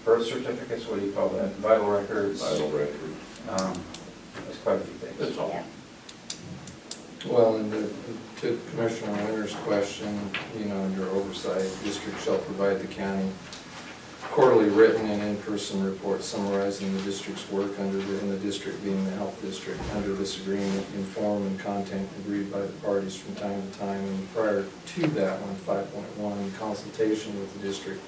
birth certificates, what do you call that? Vital records.
Vital record.
There's quite a few things.
That's all.
Yeah.
Well, and to Commissioner Winter's question, you know, under oversight, district shall provide the county quarterly written and in-person reports summarizing the district's work in the district being the health district. Under this agreement, in form and content agreed by the parties from time to time, and prior to that one, 5.1, in consultation with the district,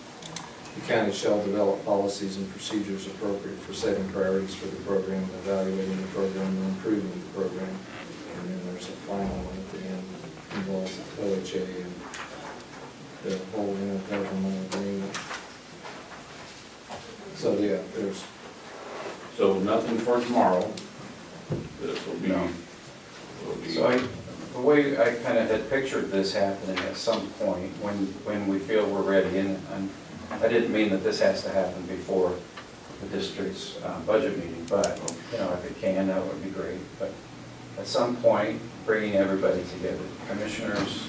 the county shall develop policies and procedures appropriate for setting priorities for the program, evaluating the program, and improving the program. And then there's a final one at the end that involves OHA and the whole intergovernmental agreement. So, yeah, there's,
So nothing for tomorrow. This will be,
No. So the way I kind of had pictured this happening at some point when we feel we're ready, and I didn't mean that this has to happen before the district's budget meeting, but, you know, if it can, that would be great. But at some point, bringing everybody together, commissioners,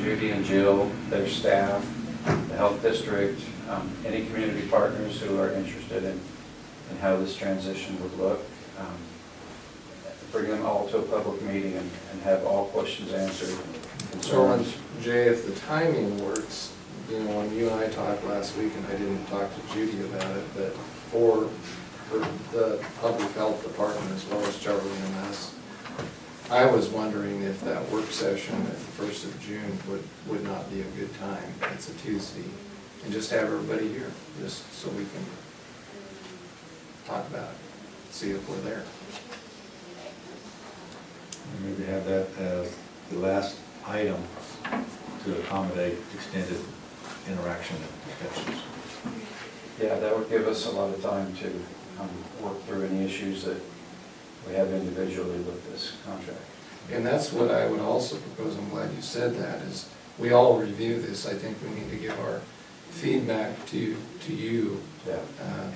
Judy and Jill, their staff, the health district, any community partners who are interested in how this transition would look, bring them all to a public meeting and have all questions answered,
so,
concerns.
Jay, if the timing works, you know, when you and I talked last week, and I didn't talk to Judy about it, but for the public health department as well as Charlie and us, I was wondering if that work session at the 1st of June would not be a good time. It's a Tuesday, and just have everybody here, just so we can talk about it, see if we're there.
Maybe have that as the last item to accommodate extended interaction and discussions.
Yeah, that would give us a lot of time to work through any issues that we have individually with this contract.
And that's what I would also propose, I'm glad you said that, is we all review this. I think we need to give our feedback to you,
Yeah.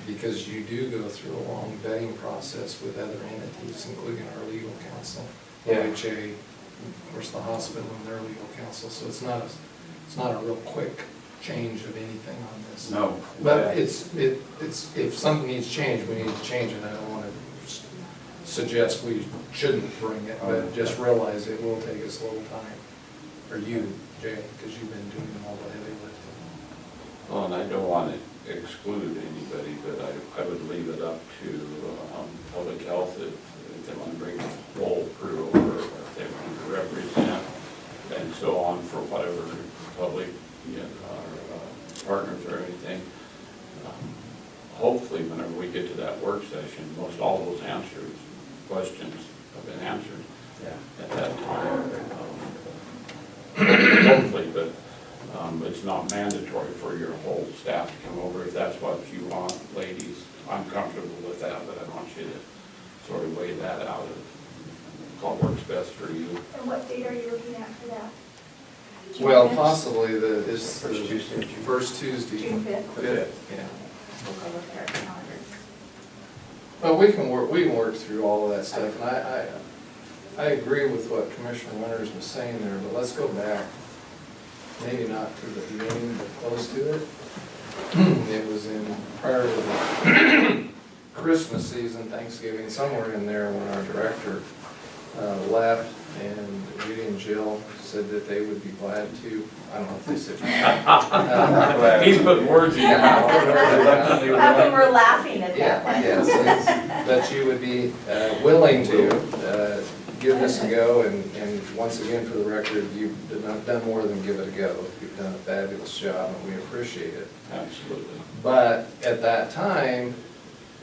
because you do go through a long vetting process with other entities, including our legal counsel,
Yeah.
OHA, of course, the hospital and their legal counsel, so it's not a real quick change of anything on this.
No.
But it's, if something needs change, we need to change it. I don't want to suggest we shouldn't bring it, but just realize it will take us a little time. Or you, Jay, because you've been doing all the heavy lifting.
well, and I don't want to exclude anybody, but I would leave it up to public health if they want to bring the whole crew over, or if they want to represent, and so on for whatever public, you know, partners or anything. Hopefully, whenever we get to that work session, most all those questions have been answered
Yeah.
at that time. Hopefully, but it's not mandatory for your whole staff to come over. If that's what you want, ladies, I'm comfortable with that, but I want you to sort of weigh that out of what works best for you.
And what date are you looking at for that?
Well, possibly it's
First Tuesday.
First Tuesday.
June 5th.
Fifth, yeah.
We'll go look at our calendar.
Well, we can work through all of that stuff, and I agree with what Commissioner Winters was saying there, but let's go back, maybe not to the beginning, but close to it. It was in prior to the Christmas season, Thanksgiving, somewhere in there when our director left, and Judy and Jill said that they would be glad to, I don't know if they said.
He's putting words in your mouth.
How come we're laughing at
Yeah,
that one?
yes, that you would be willing to give this a go, and once again, for the record, you've done more than give it a go. You've done a fabulous job, and we appreciate it.
Absolutely.
But at that time,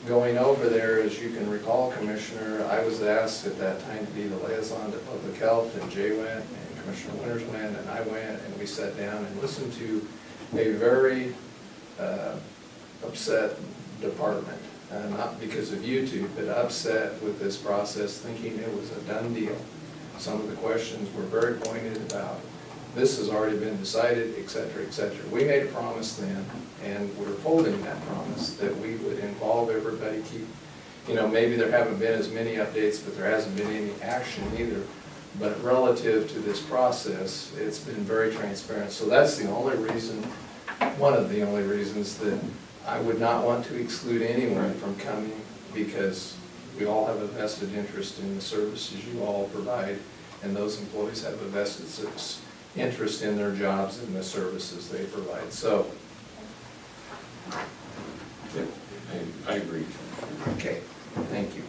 going over there, as you can recall, Commissioner, I was asked at that time to be the liaison to public health, and Jay went, and Commissioner Winters went, and I went, and we sat down and listened to a very upset department, not because of YouTube, but upset with this process, thinking it was a done deal. Some of the questions were very pointed about, this has already been decided, et cetera, et cetera. We made a promise then, and we're holding that promise, that we would involve everybody, maybe there haven't been as many updates, but there hasn't been any action either. But relative to this process, it's been very transparent. So that's the only reason, one of the only reasons that I would not want to exclude anyone from coming, because we all have a vested interest in the services you all provide, and those employees have a vested interest in their jobs and the services they provide. So,
I agree.
okay, thank you.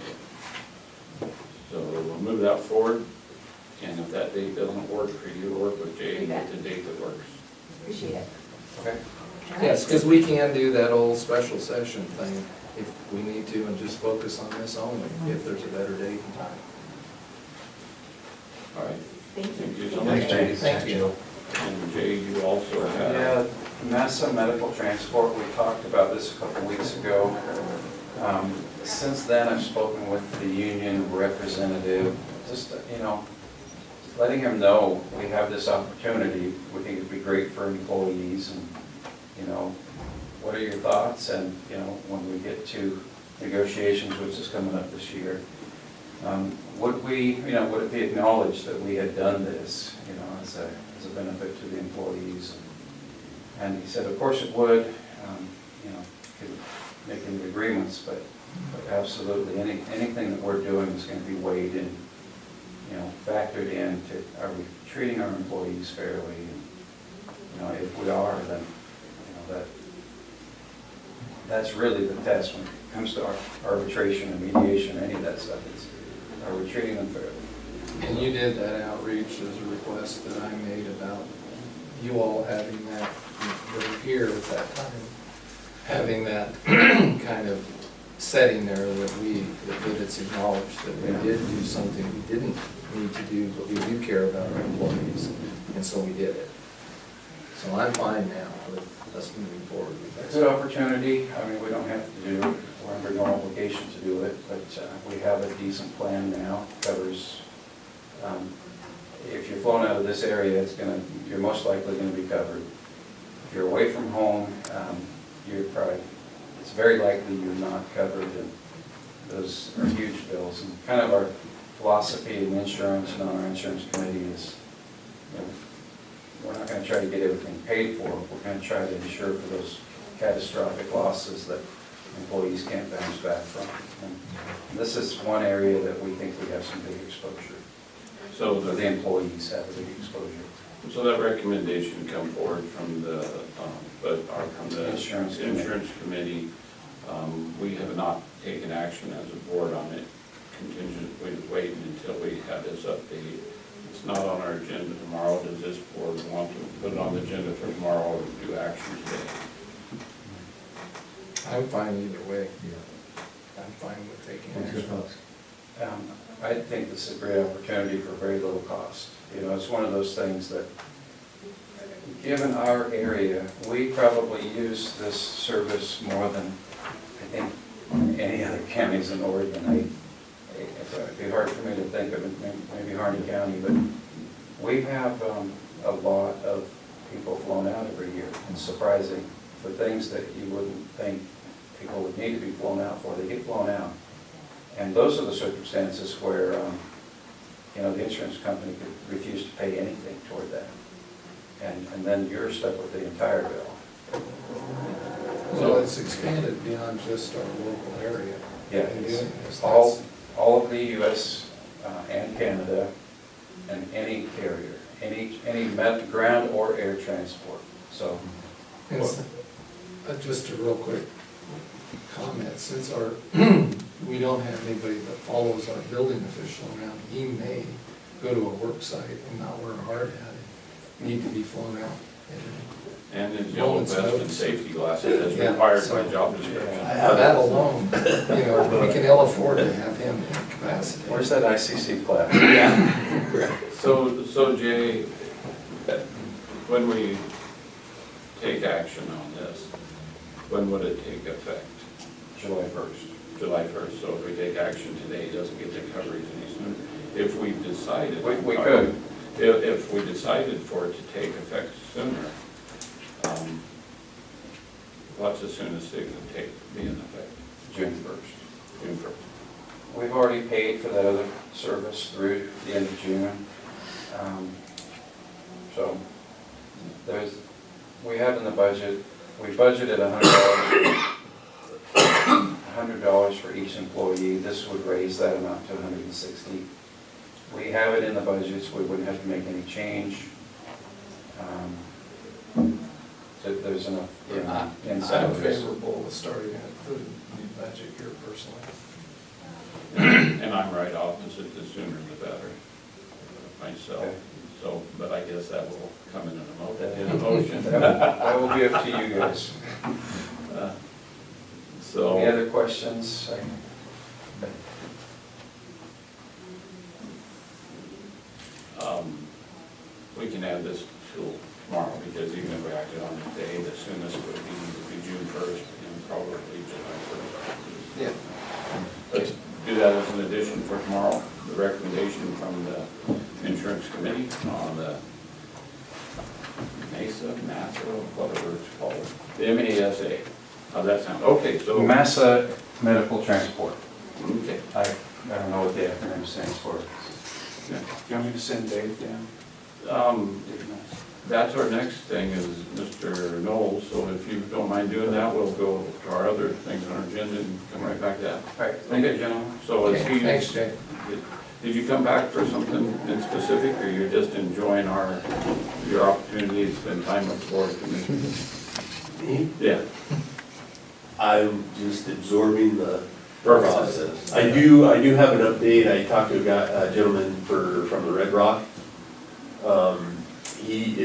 So we'll move that forward, and if that date doesn't work for you, work with Jay and get the date that works.
Appreciate it.
Okay. Yes, because we can do that old special session thing if we need to, and just focus on this only, if there's a better date and time.
All right.
Thank you.
Thank you so much.
Thank you.
And Jay, you also have.
Yeah, Massa Medical Transport, we talked about this a couple weeks ago. Since then, I've spoken with the union representative, just, letting him know we have this opportunity. We think it'd be great for employees, and, what are your thoughts? And, when we get to negotiations, which is coming up this year, would it be acknowledged that we had done this, as a benefit to the employees? And he said, of course it would, could make any agreements, but absolutely, anything that we're doing is going to be weighed in, factored in to, are we treating our employees fairly? And, if we are, then, that's really the test when it comes to arbitration and mediation, any of that stuff, is, are we treating them fairly?
And you did that outreach as a request that I made about you all having that, you were here at that time, having that kind of setting there that it's acknowledged that we did do something we didn't need to do, but we do care about our employees, and so we did it. So I'm fine now with us moving forward with
It's
that.
a good opportunity. I mean, we don't have to do it, we're under no obligation to do it, but we have a decent plan now. Covers, if you're flown out of this area, you're most likely gonna be covered. If you're away from home, it's very likely you're not covered, and those are huge bills. And kind of our philosophy in insurance and on our insurance committee is, we're not going to try to get everything paid for. We're going to try to insure for those catastrophic losses that employees can't bounce back from. And this is one area that we think we have some big exposure.
So
The employees have a big exposure.
So that recommendation come forward from the
Insurance
committee. We have not taken action as a board on it. Contingent, we're waiting until we have this update. It's not on our agenda tomorrow. Does this board want to put it on the agenda for tomorrow or do action today?
I'm fine either way. I'm fine with taking
What's your
action.
thoughts?
I think this is a great opportunity for very little cost. It's one of those things that, given our area, we probably use this service more than, I think, any other counties in Oregon. It'd be hard for me to think of it, maybe Harney County, but we have a lot of people flown out every year. It's surprising for things that you wouldn't think people would need to be flown out for. They get flown out. And those are the circumstances where, the insurance company could refuse to pay anything toward that. And then you're stuck with the entire bill.
So it's expanded beyond just our local area.
Yeah,
In doing this.
all of the US and Canada, and any carrier, any ground or air transport. So,
Just a real quick comment, since we don't have anybody that follows our building official around, he may go to a work site and not wear a hard hat and need to be flown out.
And his yellow
Moments
vest and
notice.
safety glasses as
Yeah,
required
so-
by job description.
That alone, we can ill afford to have him incapacitated.
Where's that ICC class?
So Jay, when we take action on this, when would it take effect?
July 1st.
July 1st, so if we take action today, it doesn't get the coverage any sooner. If we decided.
We could.
If we decided for it to take effect sooner, what's the soonest it could be in effect?
June 1st.
June 1st.
We've already paid for that other service through the end of June. So we have in the budget, we budgeted $100 for each employee. This would raise that amount to $160. We have it in the budget, so we wouldn't have to make any change. So there's enough in
I'm
salaries.
favorable with starting at the new budget here personally.
And I'm right opposite, the sooner the better, myself.
Okay.
So, but I guess that will come in a motion.
That will be up to you guys.
So.
Any other questions?
We can add this till tomorrow, because even if we acted on it today, the soonest would be June 1st and probably July 1st.
Yeah.
Let's do that as an addition for tomorrow, the recommendation from the insurance committee on the NASA, whatever it's called, the MASA. How's that sound? Okay, so.
Massa Medical Transport.
Okay.
I don't know what the acronym stands for.
Yeah.
Do you want me to send Dave down?
That's our next thing is Mr. Knowles, so if you don't mind doing that, we'll go to our other things on our agenda and come right back to that.
All right, thank you, gentlemen.
So is
Okay,
he?
thanks, Jay.
Did you come back for something in specific, or you're just enjoying your opportunity to spend time with the board commission?
Me?
Yeah.
I'm just absorbing the
Process.
process. I do have an update. I talked to a gentleman from the Red Rock. He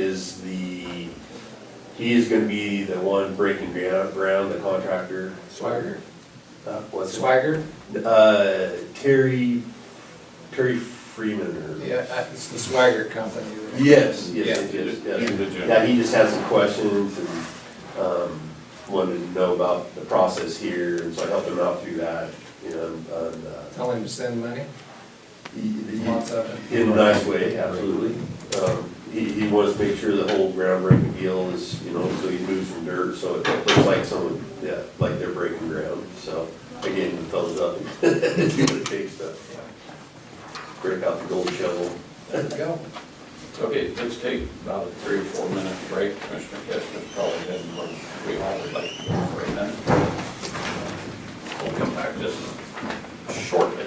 is gonna be the one breaking ground, the contractor.
Swagger?
What's it?
Swagger?
Terry Freeman or?
Yeah, it's the Swagger company.
Yes,
Yeah.
yes, yes.
He's the gentleman.
Yeah, he just had some questions and, wanted to know about the process here, and so I helped him out through that, you know, and,
Tell him to send money. Lots of it.
in a nice way, absolutely. He wants to make sure the whole groundbreaking deal is, you know, so he moves from dirt, so it looks like someone, yeah, like they're breaking ground, so I gave him the thumbs up. Do what it takes to break out the gold shovel.
There we go.
Okay, let's take about a 3 or 4 minute break. Commissioner Kessler's probably heading where we all would like to go for a minute. We'll come back just shortly.